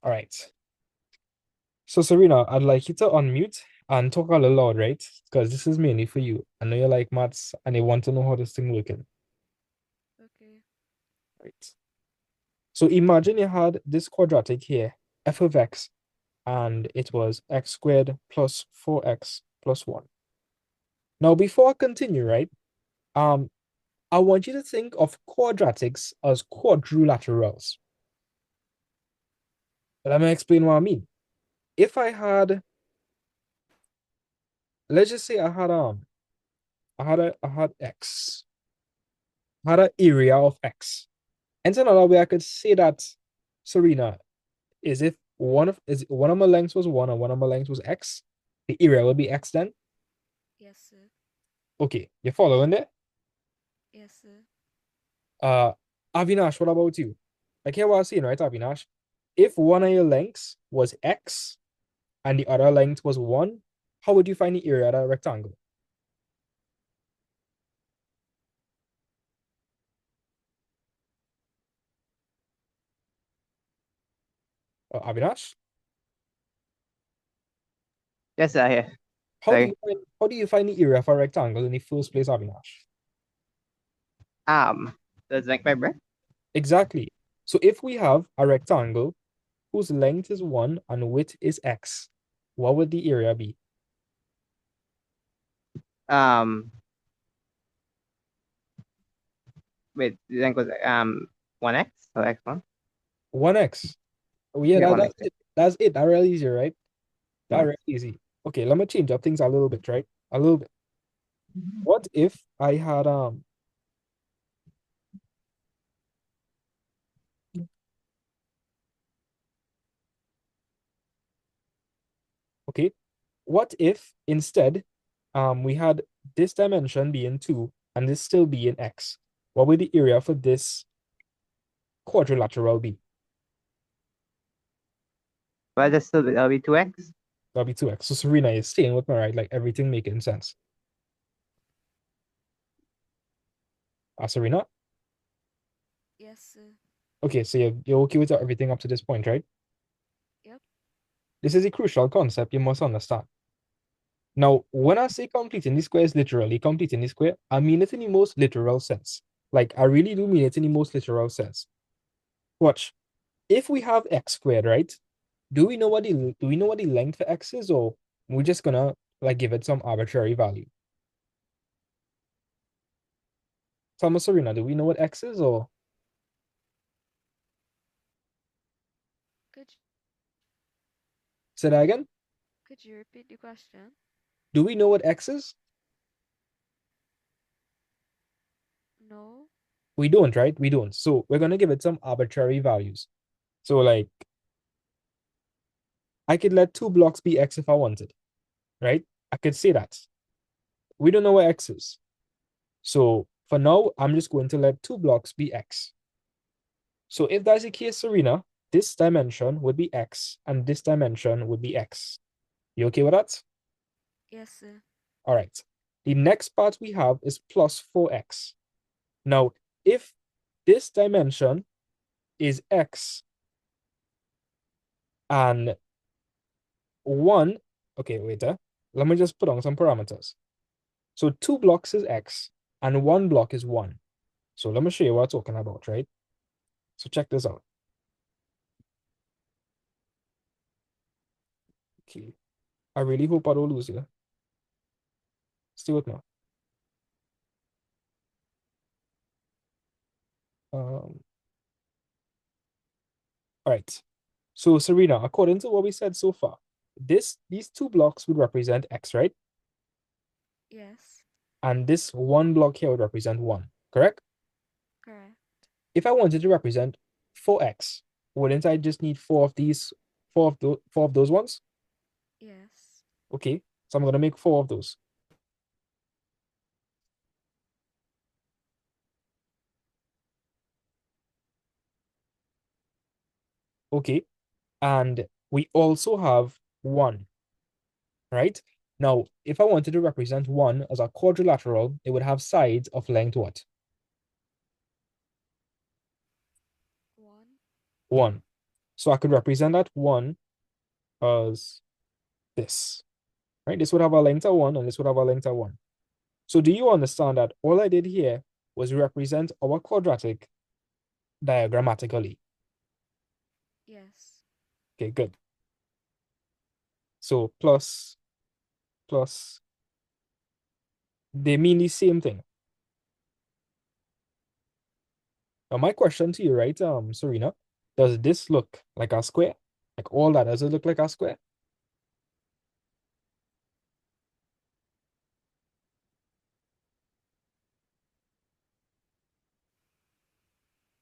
all right. So Serena, I'd like you to unmute and talk a little loud, right? Because this is mainly for you. I know you like maths and you want to know how this thing working. Okay. Right. So imagine you had this quadratic here, f of x, and it was x squared plus 4x plus 1. Now, before I continue, right, I want you to think of quadratics as quadrilaterals. Let me explain what I mean. If I had, let's just say I had x, I had an area of x. And so another way I could say that, Serena, is if one of my lengths was 1 and one of my lengths was x, the area will be x then? Yes, sir. Okay, you following there? Yes, sir. Avinash, what about you? Like here what I was saying, right, Avinash? If one of your lengths was x and the other length was 1, how would you find the area of that rectangle? Avinash? Yes, sir. Yeah. Sorry. How do you find the area of a rectangle in the first place, Avinash? Does it make my breath? Exactly. So if we have a rectangle whose length is 1 and width is x, what would the area be? Wait, the length was 1x or x1? 1x. Oh yeah, Yeah, that, 1x. that's it. That's it. That really easy, right? That 1x. really easy. Okay, let me change up things a little bit, right? A little bit. What if I had okay, what if instead we had this dimension being 2 and this still being x? What would the area for this quadrilateral be? Well, that'll be 2x. That'll be 2x. So Serena is staying with me, right? Like everything making sense. Serena? Yes, sir. Okay, so you're okay with everything up to this point, right? Yep. This is a crucial concept you must understand. Now, when I say completing the square is literally completing the square, I mean it in the most literal sense. Like, I really do mean it in the most literal sense. Watch. If we have x squared, right? Do we know what the length for x is, or we're just gonna like give it some arbitrary value? Thomas Serena, do we know what x is, or Could say that again? could you repeat the question? Do we know what x is? No. We don't, right? We don't. So we're gonna give it some arbitrary values. So like I could let 2 blocks be x if I wanted, right? I could say that. We don't know what x is. So for now, I'm just going to let 2 blocks be x. So if that's the case, Serena, this dimension would be x and this dimension would be x. You okay with that? Yes, sir. All right. The next part we have is plus 4x. Now, if this dimension is x and 1, okay, wait, let me just put on some parameters. So 2 blocks is x and 1 block is 1. So let me show you what I'm talking about, right? So check this out. Okay. I really hope I don't lose you. Stay with me. All right. So Serena, according to what we said so far, these 2 blocks would represent x, right? Yes. And this 1 block here would represent 1, correct? Correct. If I wanted to represent 4x, wouldn't I just need four of those ones? Yes. Okay, so I'm gonna make 4 of those. Okay, and we also have 1, right? Now, if I wanted to represent 1 as a quadrilateral, it would have sides of length what? 1. 1. So I could represent that 1 as this, right? This would have a length of 1 and this would have a length of 1. So do you understand that all I did here was represent our quadratic diagrammatically? Yes. Okay, good. So plus, they mean the same thing. Now my question to you, right, Serena, does this look like a square? Like all that, does it look like a square?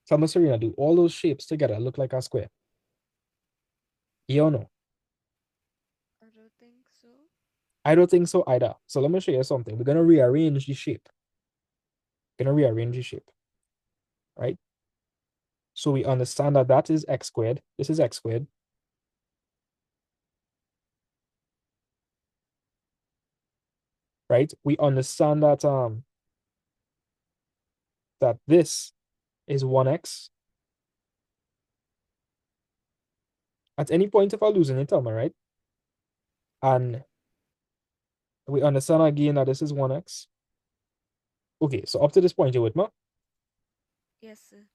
Tell me, Serena, do all those shapes together look like a square? Yeah or no? I don't think so. I don't think so either. So let me show you something. We're going to rearrange the shape. Going to rearrange the shape, right? So we understand that that is x squared. This is x squared. Right? We understand that this is 1x. At any point, if I lose any tell me, right? And we understand again that this is 1x. Okay, so up to this point, you with me? Yes, sir.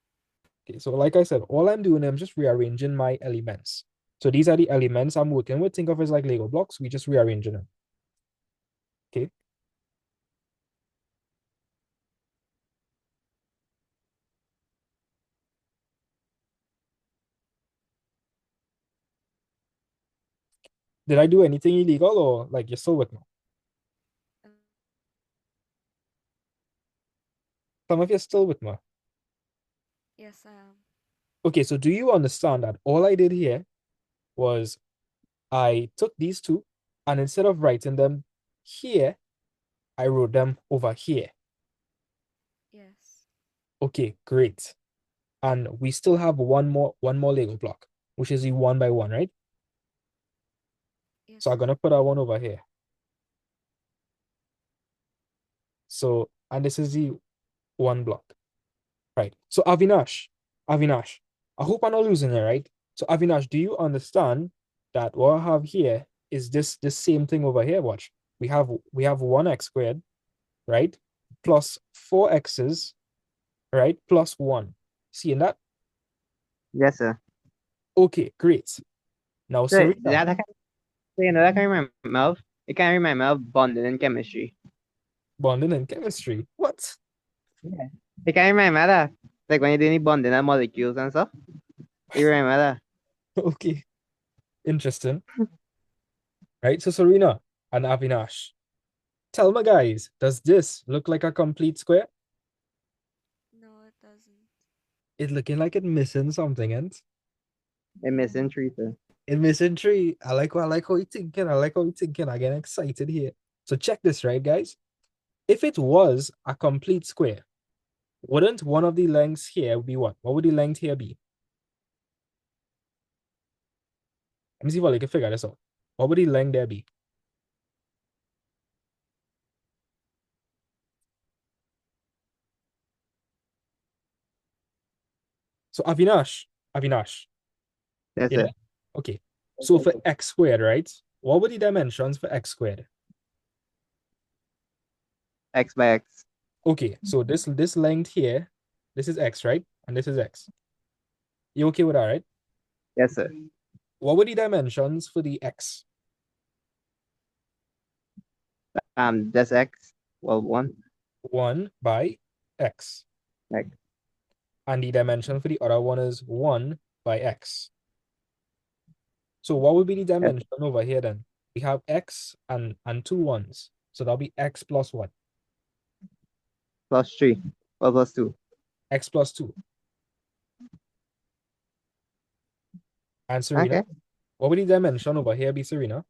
Okay, so like I said, all I'm doing, I'm just rearranging my elements. So these are the elements I'm working with. Think of it as like Lego blocks. We just rearranging them. Okay. Did I do anything illegal or like you're still with me? Um, Some of you are still with me. yes, I am. Okay, so do you understand that all I did here was I took these two and instead of writing them here, I wrote them over here. Yes. Okay, great. And we still have one more Lego block, which is the 1 by 1, right? Yes, So I'm sir. gonna put that one over here. So, and this is the 1 block, right? So Avinash, I hope I'm not losing it, right? So Avinash, do you understand that what I have here is this same thing over here? Watch. We have 1x squared, right? Plus 4x's, right? Plus 1. Seeing that? Yes, sir. Okay, great. Now, So Serena, that I can, so, that can remind me of. It can remind me of bonding in chemistry. bonding and chemistry. What? Yeah. It can remind me of that. Like when you're doing the bonding of molecules and stuff. You remember that? Okay, interesting. Right? So Serena and Avinash, tell me guys, does this look like a complete square? No, it doesn't. It's looking like it's missing something, and It missing three, sir. it's missing three. I like how you thinking. I like how you thinking. I get excited here. So check this, right, guys? If it was a complete square, wouldn't one of the lengths here be what? What would the length here be? Let me see if I can figure this out. What would the length there be? So Avinash, That's you know? it. Okay. So for x squared, right? What were the dimensions for x squared? X by X. Okay, so this length here, this is x, right? And this is x. You okay with that, right? Yes, sir. What were the dimensions for the x? That's X. Well, 1. 1 by x. X. And the dimension for the other one is 1 by x. So what would be the Yes. dimension over here then? We have x and two ones. So that'll be x plus what? Plus 3. Well, plus 2. X plus 2. And Serena, Okay. what would the dimension over here be, Serena?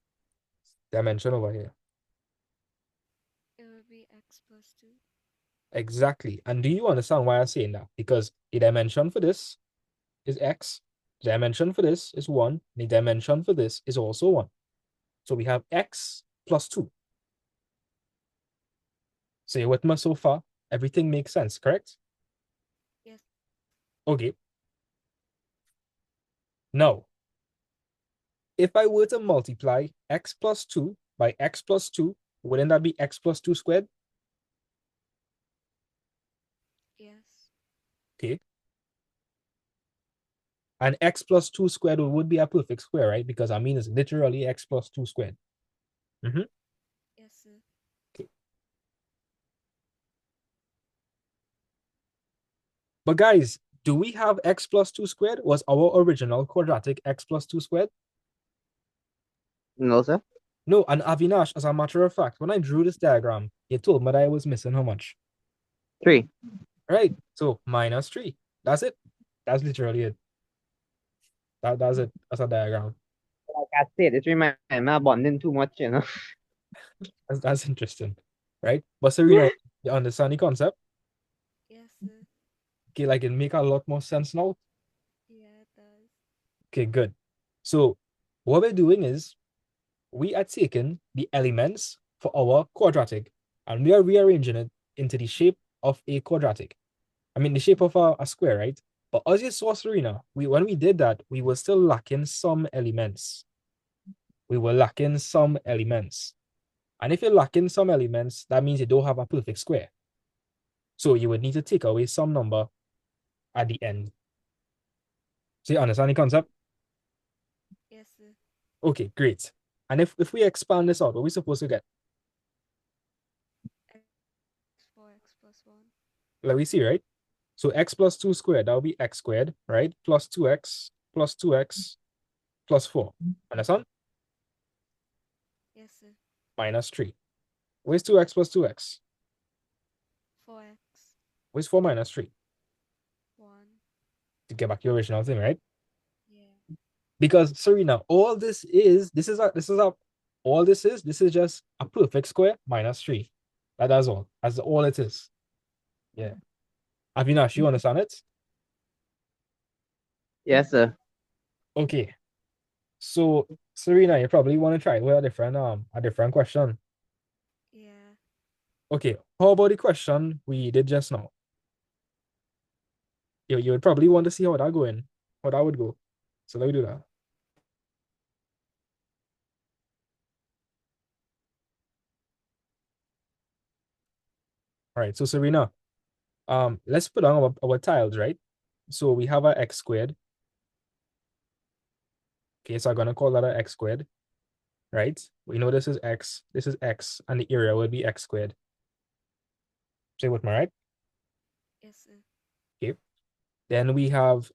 Dimension over here. It would be x plus 2. Exactly. And do you understand why I'm saying that? Because the dimension for this is x, the dimension for this is 1, the dimension for this is also 1. So we have x plus 2. So you're with me so far? Everything makes sense, correct? Yes. Okay. Now, if I were to multiply x plus 2 by x plus 2, wouldn't that be x plus 2 squared? Yes. Okay. And x plus 2 squared would be a perfect square, right? Because I mean, it's literally x plus 2 squared. Yes, sir. Okay. But guys, do we have x plus 2 squared? Was our original quadratic x plus 2 squared? No, sir. No, and Avinash, as a matter of fact, when I drew this diagram, it told me that I was missing how much? 3. Right. So minus 3. That's it. That's literally it. That's it. That's a diagram. I said it's remind me of bonding too much, you know. That's interesting, right? But Serena, you understand the concept? Yes, sir. Okay, like it make a lot more sense now. Yeah, it does. Okay, good. So what we're doing is we are taking the elements for our quadratic and we are rearranging it into the shape of a quadratic. I mean, the shape of a square, right? But as you saw, Serena, when we did that, we were still lacking some elements. We were lacking some elements. And if you're lacking some elements, that means you don't have a perfect square. So you would need to take away some number at the end. So you understand the concept? Yes, sir. Okay, great. And if we expand this out, what are we supposed to get? X4x plus 1. Let me see, right? So x plus 2 squared, that will be x squared, right? Plus 2x plus 4. Understand? Yes, sir. Minus 3. Where's 2x plus 2x? 4x. Where's 4 minus 3? 1. To get back to your original thing, right? Yeah. Because Serena, all this is just a perfect square minus 3. That's all. That's all it is. Yeah. Avinash, you understand it? Yes, sir. Okay. So Serena, you probably want to try with a different question. Yeah. Okay, how about the question we did just now? You would probably want to see how that would go. So let me do that. All right, so Serena, let's put on our tiles, right? So we have our x squared. Okay, so I'm gonna call that a x squared, right? We know this is x, and the area would be x squared. Say with me, right? Yes, sir. Okay. Then we have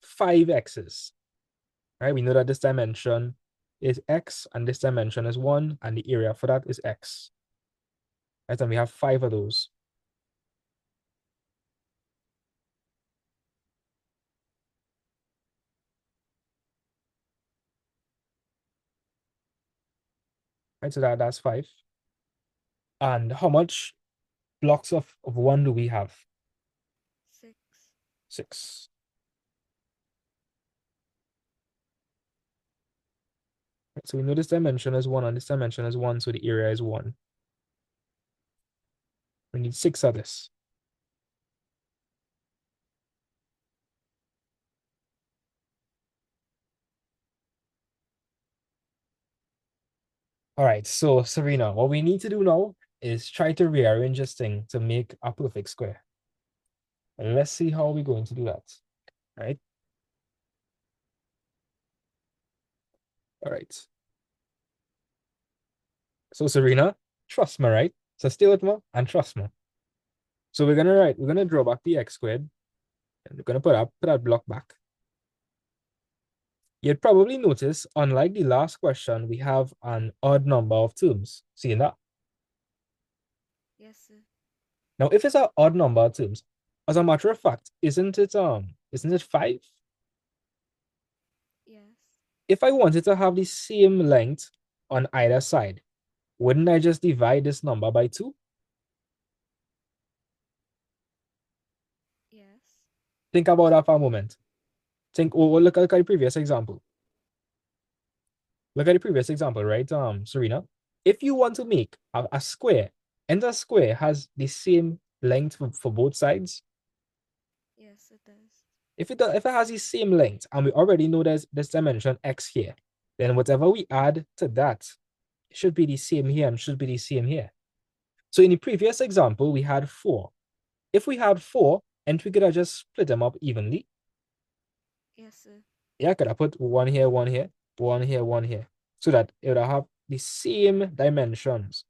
5 x's, right? We know that this dimension is x, and this dimension is 1, and the area for that is x. Right, and we have 5 of those. Right, so that's 5. And how much blocks of 1 do we have? 6. 6. Right, so we know this dimension is 1 and this dimension is 1, so the area is 1. We need 6 of this. All right, so Serena, what we need to do now is try to rearrange this thing to make a perfect square. And let's see how we're going to do that. Right? All right. So Serena, trust me, right? So stay with me and trust me. So we're gonna draw back the x squared, and we're gonna put that block back. You'd probably notice, unlike the last question, we have an odd number of terms. Seeing that? Yes, sir. Now, if it's an odd number of terms, as a matter of fact, isn't it 5? Yes. If I wanted to have the same length on either side, wouldn't I just divide this number by 2? Yes. Think about that for a moment. Look at the previous example. Look at the previous example, right, Serena? If you want to make a square, and the square has the same length for both sides, Yes, it does. if it has the same length, and we already know there's this dimension x here, then whatever we add to that should be the same here and should be the same here. So in the previous example, we had 4. If we had 4, and we could have just split them up evenly, Yes, sir. yeah, I could have put 1 here, 1 here, 1 here, 1 here, so that it would have the same dimensions.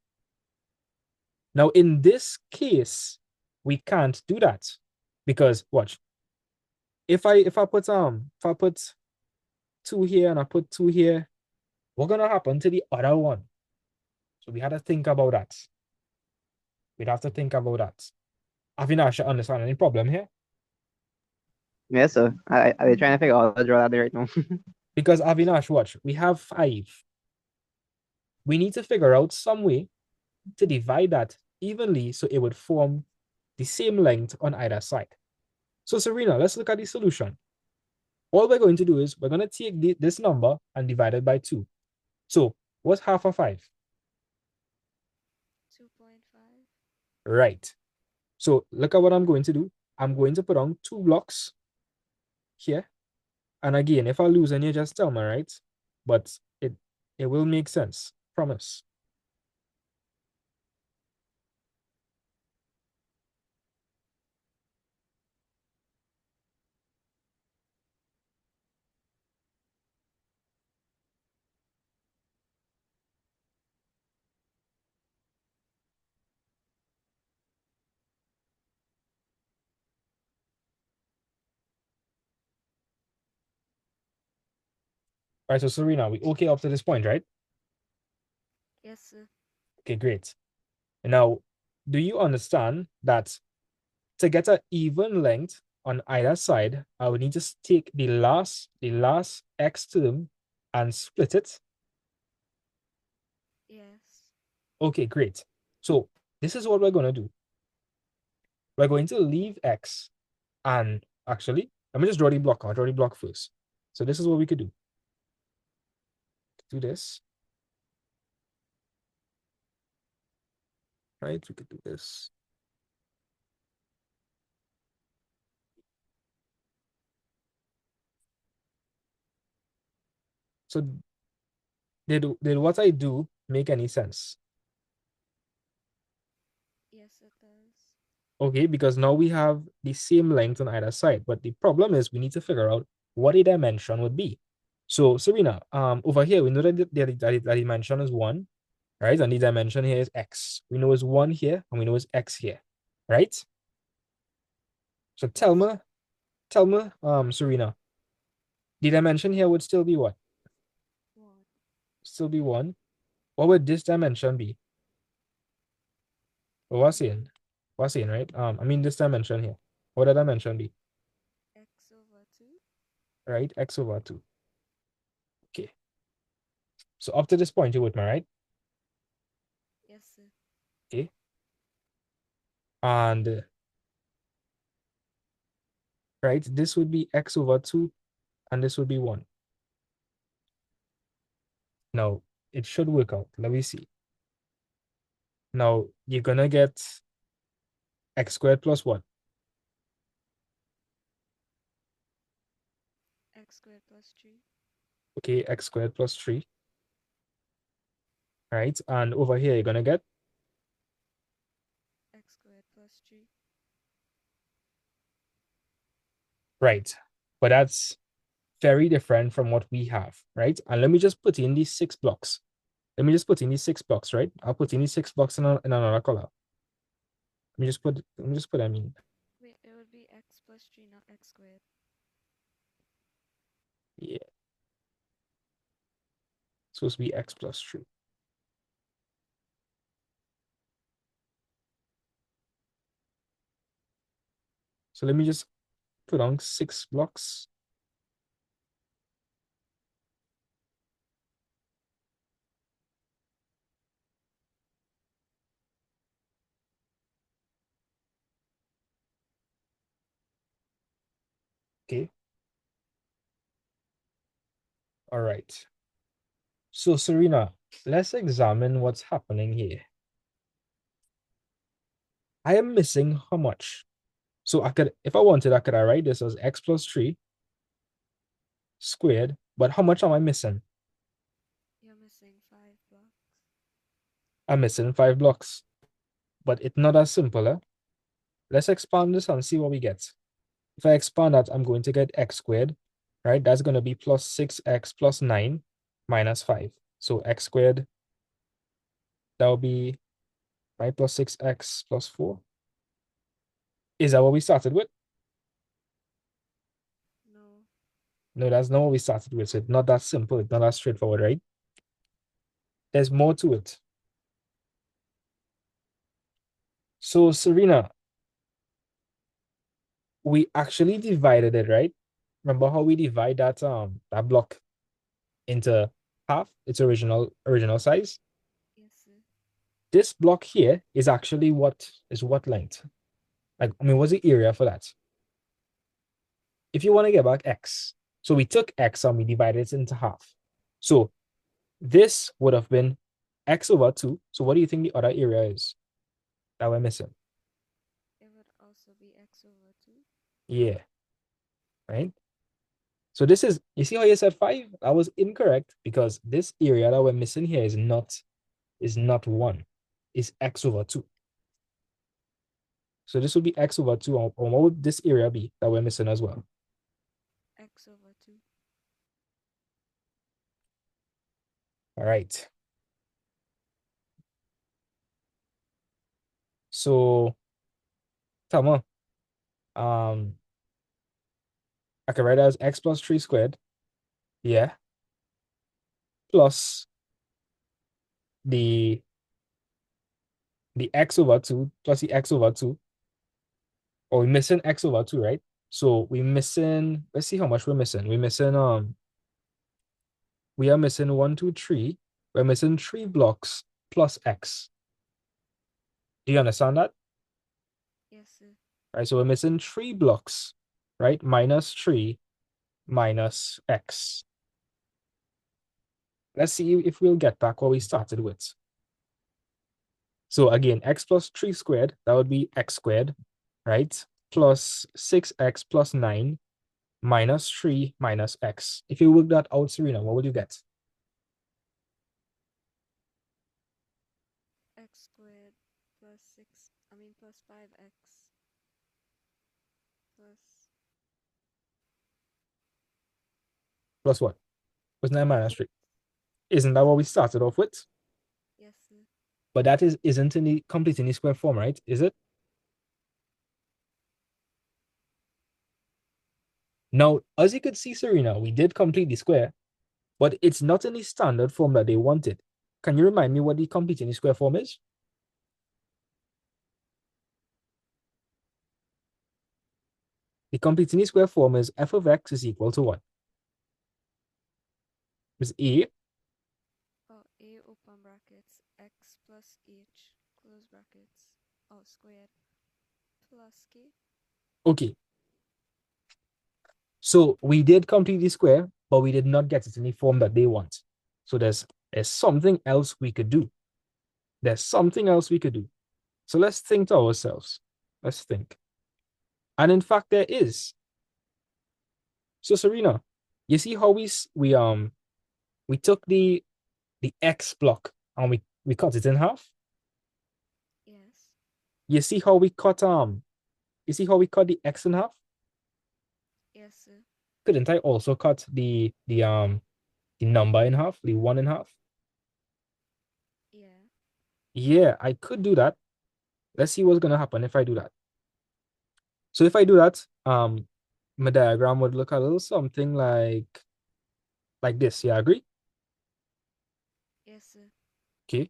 Now, in this case, we can't do that because watch. If I put 2 here and I put 2 here, what's gonna happen to the other one? So we had to think about that. We'd have to think about that. Avinash, understand any problem here? Yes, sir. I trying to figure out how to draw that right now. Because Avinash, watch, we have 5. We need to figure out some way to divide that evenly so it would form the same length on either side. So Serena, let's look at the solution. All we're going to do is we're going to take this number and divide it by 2. So what's half of 5? 2.5. Right. So look at what I'm going to do. I'm going to put on 2 blocks here. And again, if I lose any, just tell me, right? But it will make sense. Promise. All right, so Serena, we okay up to this point, right? Yes, sir. Okay, great. Now, do you understand that to get an even length on either side, I would need to take the last x term and split it? Yes. Okay, great. So this is what we're going to do. We're going to leave x, and actually, let me just draw the block. I'll draw the block first. So this is what we could do. Do this. Right, we could do this. So did what I do make any sense? Yes, it does. Okay, because now we have the same length on either side, but the problem is we need to figure out what a dimension would be. So Serena, over here, we know that the dimension is 1, right? And the dimension here is x. We know it's 1 here, and we know it's x here, right? So tell me, Serena, the dimension here would still be what? 1. Still be 1. What would this dimension be? Well, what's in, right? I mean this dimension here. What would that dimension be? X over 2. Right? X over 2. Okay. So up to this point, you with me, right? Yes, sir. Okay. And right, this would be x over 2, and this would be 1. Now, it should work out. Let me see. Now, you're going to get x squared plus what? X squared plus 3. Okay, x squared plus 3. Right? And over here, you're going to get X squared plus 3. right. But that's very different from what we have, right? And let me just put in these 6 blocks. Let me just put in these 6 blocks, right? I'll put in these 6 blocks in another color. Let me just put them in. Wait, it would be x plus 3, not x squared. Yeah. It's supposed to be x plus 3. So let me just put on 6 blocks. Okay. All right. So Serena, let's examine what's happening here. I am missing how much? So I could, if I wanted, I could write this as x plus 3 squared, but how much am I missing? You're missing 5 blocks. I'm missing 5 blocks, but it's not as simple, eh? Let's expand this and see what we get. If I expand that, I'm going to get x squared, right? That's going to be plus 6x plus 9 minus 5. So x squared, that will be, right, plus 6x plus 4. Is that what we started with? No. No, that's not what we started with. So it's not that simple. It's not that straightforward, right? There's more to it. So Serena, we actually divided it, right? Remember how we divide that block? into half its original size. Yes, sir. This block here is actually what length? Like, I mean, what's the area for that? If you want to get back x, so we took x and we divided it into half. So this would have been x over 2. So what do you think the other area is that we're missing? It would also be x over 2. Yeah, right? So this is, you see how you said 5? That was incorrect because this area that we're missing here is not 1. It's x over 2. So this would be x over 2. Or what would this area be that we're missing as well? X over 2. All right. So, Tama, I can write it as x plus 3 squared. Yeah. Plus the x over 2 plus the x over 2. Or we're missing x over 2, right? So we're missing, let's see how much we're missing. We are missing 1, 2, 3. We're missing 3 blocks plus x. Do you understand that? Yes, sir. Right, so we're missing 3 blocks, right? Minus 3 minus x. Let's see if we'll get back what we started with. So again, x plus 3 squared, that would be x squared, right? Plus 6x plus 9 minus 3 minus x. If you work that out, Serena, what would you get? X squared plus 5x plus Plus what? Plus 9 minus 6. 3. Isn't that what we started off with? Yes, sir. But that isn't in the complete in the square form, right? Is it? Now, as you could see, Serena, we did complete the square, but it's not in the standard form that they wanted. Can you remind me what the complete in the square form is? The complete in the square form is f of x is equal to what? Is a. Oh, a open brackets x plus h close brackets squared plus k. Okay. So we did complete the square, but we did not get it in the form that they want. So there's something else we could do. There's something else we could do. So let's think to ourselves. Let's think. And in fact, there is. So Serena, you see how we took the x block and we cut it in half? Yes. You see how we cut the x in half? Yes, sir. Couldn't I also cut the number in half, the 1 in half? Yeah. Yeah, I could do that. Let's see what's gonna happen if I do that. So if I do that, my diagram would look a little something like this. Yeah, agree? Yes, sir. Okay.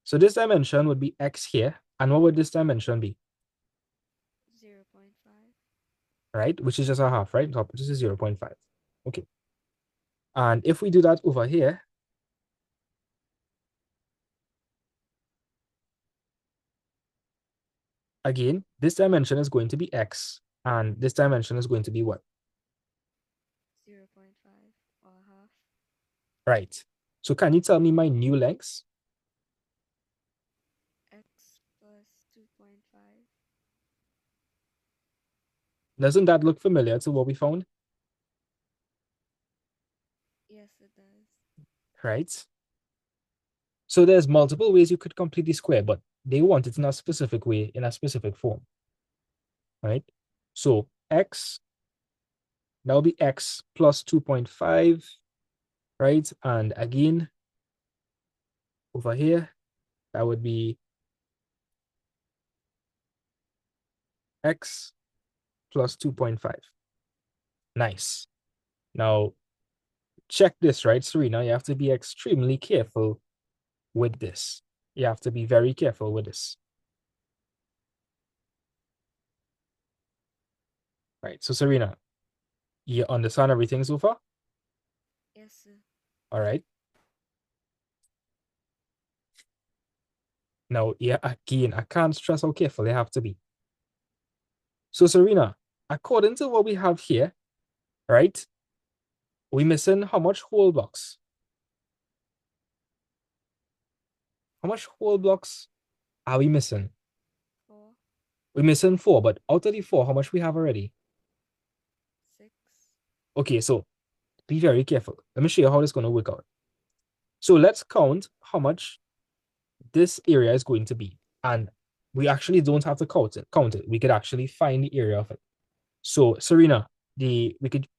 So this dimension would be x here. And what would this dimension be? 0.5. Right? Which is just a half, right? Top, this is 0.5. Okay. And if we do that over here, again, this dimension is going to be x, and this dimension is going to be what? 0.5 or half. Right. So can you tell me my new lengths? X plus 2.5. Doesn't that look familiar to what we found? Yes, it does. Right. So there's multiple ways you could complete the square, but they want it in a specific way, in a specific form. Right? So x, that will be x plus 2.5, right? And again, over here, that would be x plus 2.5. Nice. Now, check this, right, Serena? You have to be extremely careful with this. You have to be very careful with this. Right, so Serena, you understand everything so far? Yes, sir. All right. Now, yeah, again, I can't stress how careful they have to be. So, Serena, according to what we have here, right, we missing how much whole blocks? How much whole blocks are we missing? 4, We're missing 4, but out of the 4, how much we have already? 6, Okay, so be very careful. Let me show you how this is going to work out. So let's count how much this area is going to be. And we actually don't have to count it. We could actually find the area of it. So Serena,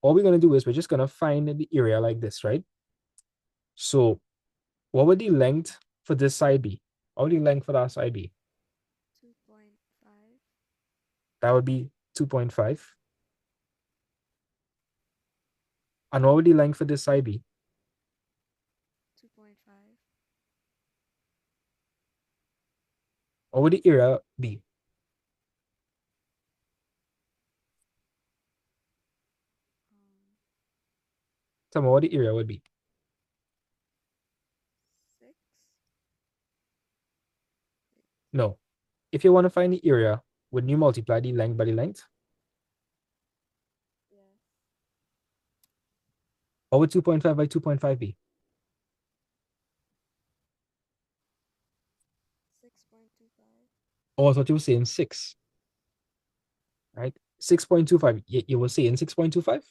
all we're going to do is we're just going to find the area like this, right? So what would the length for this side be? What would the length for that side be? 2.5, That would be 2.5. And what would the length for this side be? 2.5, What would the area be? Tell me what the area would be. 6. No. If you want to find the area, wouldn't you multiply the length by the length? Yes. What would 2.5 by 2.5 be? 6.25. Oh, I thought you were saying 6, right? 6.25. You were saying 6.25?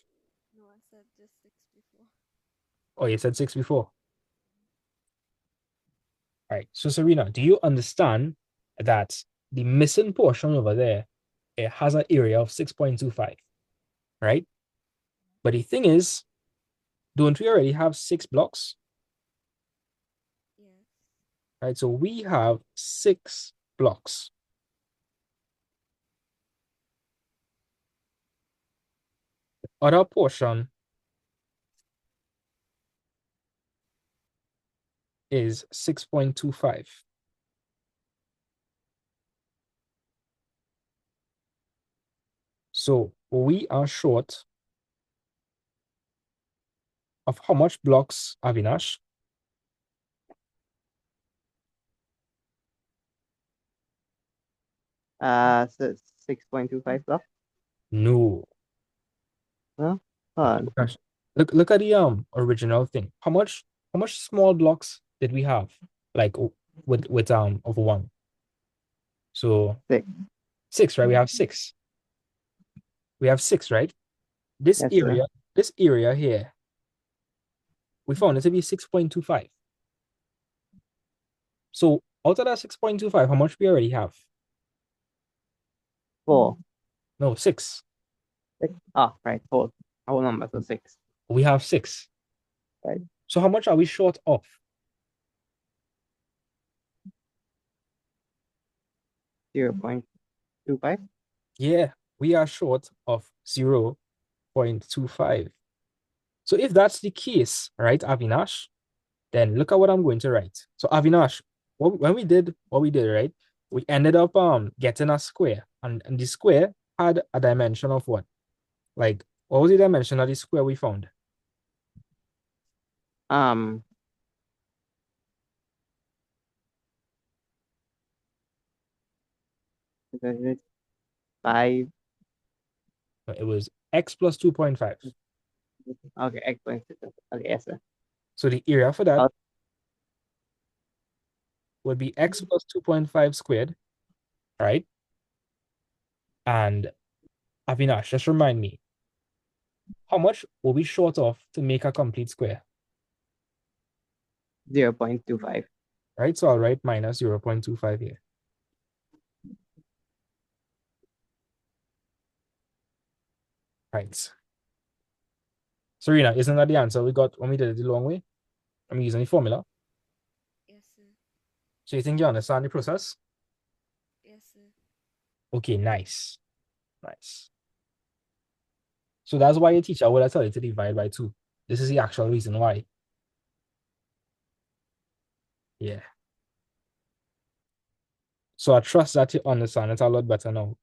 No, I said just 6 before. Oh, you said 6 before. All right. So, Serena, do you understand that the missing portion over there, it has an area of 6.25, right? But the thing is, don't we already have 6 blocks, Yes. right? So we have 6 blocks. The other portion is 6.25. So we are short of how much blocks, Avinash? So 6.25 block. No. Huh? Hold on. Gosh. Look at the original thing. How much small blocks did we have? Like with of 1. So 6. 6, right? We have 6. We have 6, right? This Yes, sir. area, this area here, we found it to be 6.25. So out of that 6.25, how much we already have? 4. No, 6. 6. Oh, right. 4. Whole number, so 6. We have 6. Right. So how much are we short of? 0.25. Yeah, we are short of 0.25. So if that's the case, right, Avinash, then look at what I'm going to write. So Avinash, when we did what we did, right, we ended up getting a square, and the square had a dimension of what? Like, what was the dimension of the square we found? Um, Is it 5? It was x plus 2.5. Okay, excellent. Okay, yes, sir. So the area for that Oh. would be x plus 2.5 squared, right? And Avinash, just remind me, how much will we short of to make a complete square? 0.25. Right? So I'll write minus 0.25 here. Right. Serena, isn't that the answer we got when we did it the long way? I'm using the formula. Yes, sir. So you think you understand the process? Yes, sir. Okay, nice. Nice. So that's why your teacher would have tell you to divide by 2. This is the actual reason why. Yeah. So I trust that you understand it a lot better now.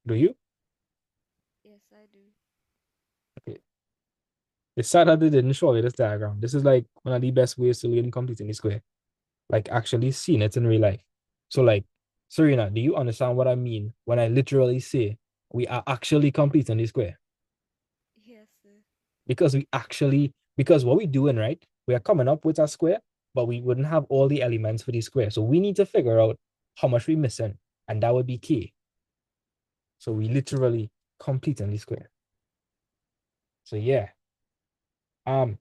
Do you? Yes, I do. Okay. It's sad that they didn't show you this diagram. This is like one of the best ways to learn completing the square. Like actually seeing it in real life. So like, Serena, do you understand what I mean when I literally say we are actually completing the square? Yes, sir. Because what we're doing, right? We are coming up with a square, but we wouldn't have all the elements for the square. So we need to figure out how much we're missing, and that would be key. So we literally completing the square. So yeah. So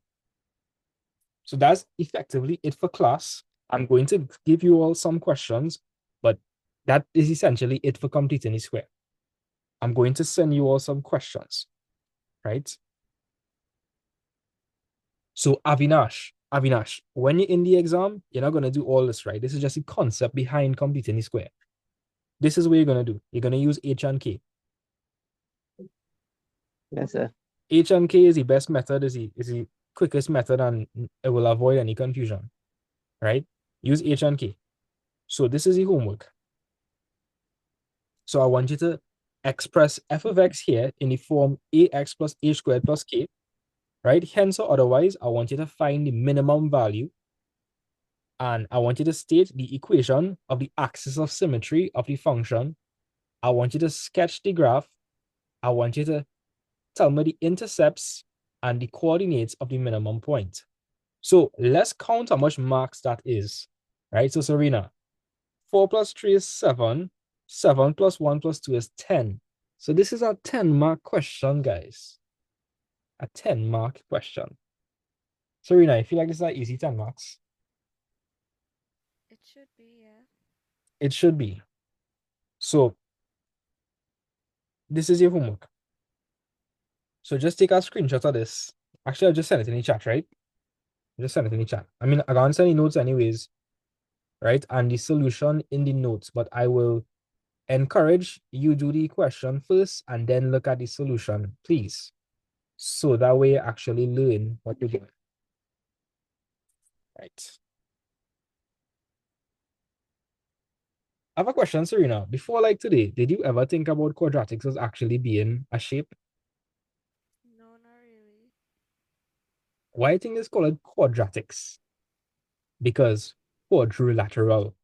that's effectively it for class. I'm going to give you all some questions, but that is essentially it for completing the square. I'm going to send you all some questions, right? So Avinash, when you're in the exam, you're not going to do all this, right? This is just the concept behind completing the square. This is what you're going to do. You're going to use H and K. Yes, sir. H and K is the best method, is the quickest method, and it will avoid any confusion, right? Use H and K. So this is the homework. So I want you to express f of x here in the form ax plus h squared plus k, right? Hence or otherwise, I want you to find the minimum value, and I want you to state the equation of the axis of symmetry of the function. I want you to sketch the graph. I want you to tell me the intercepts and the coordinates of the minimum point. So let's count how much marks that is, right? So Serena, 4 plus 3 is 7. 7 plus 1 plus 2 is 10. So this is a 10-mark question, guys. A 10-mark question. Serena, I feel like this is an easy 10 marks. It should be, yeah. It should be. So this is your homework. So just take a screenshot of this. Actually, I'll just send it in the chat, right? Just send it in the chat. I mean, I can't send the notes anyways, right? And the solution in the notes, but I will encourage you do the question first and then look at the solution, please. So that way you actually learn what you're doing. Right. I have a question, Serena. Before like today, did you ever think about quadratics as actually being a shape? No, not really. Why do you think it's called quadratics? Because quadrilateral.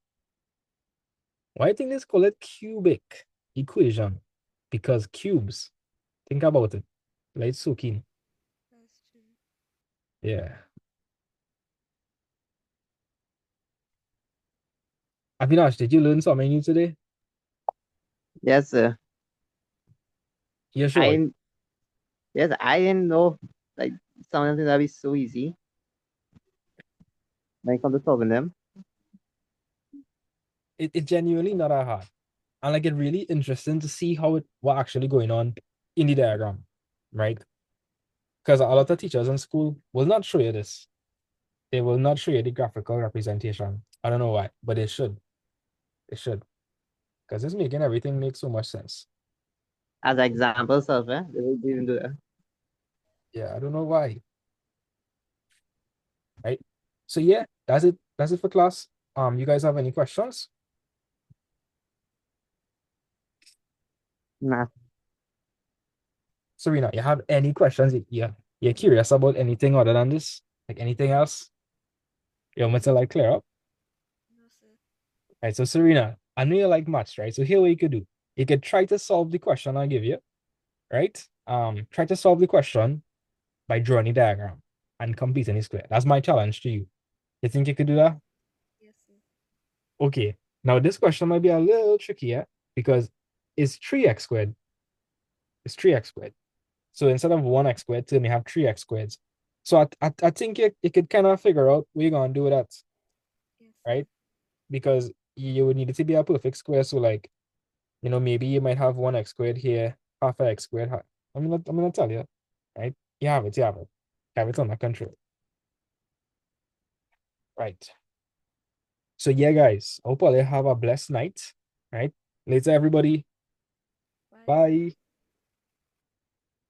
Why do you think it's called cubic equation? Because cubes. Think about it. Like so keen. That's true. Yeah. Avinash, did you learn something new today? Yes, sir. Yeah, sure. Yes, I didn't know like something that be so easy when it comes to solving them. It's genuinely not that hard. And like it's really interesting to see what actually going on in the diagram, right? Because a lot of teachers in school will not show you this. They will not show you the graphical representation. I don't know why, but they should. They should. Because it's making everything make so much sense. As an example, solver, they will even do that. Yeah, I don't know why. Right. So yeah, that's it. That's it for class. You guys have any questions? Nah. Serena, you have any questions? You're curious about anything other than this? Like anything else? You want me to like clear up? No, sir. Right. So Serena, I know you like maths, right? So here what you could do. You could try to solve the question I give you, right? Try to solve the question by drawing a diagram and completing a square. That's my challenge to you. You think you could do that? Yes, sir. Okay. Now this question might be a little trickier because it's 3x squared. It's 3x squared. So instead of 1x squared, then you have 3x squared. So I think you could kind of figure out what you're gonna do with that, Yes, sir. right? Because you would need it to be a perfect square. So like, maybe you might have 1x squared here, half a x squared. I'm gonna tell you, right? You have it, you have it. You have it under control. Right. So yeah, guys, I hope all you have a blessed night, right? Later, everybody. Bye, sir. Bye.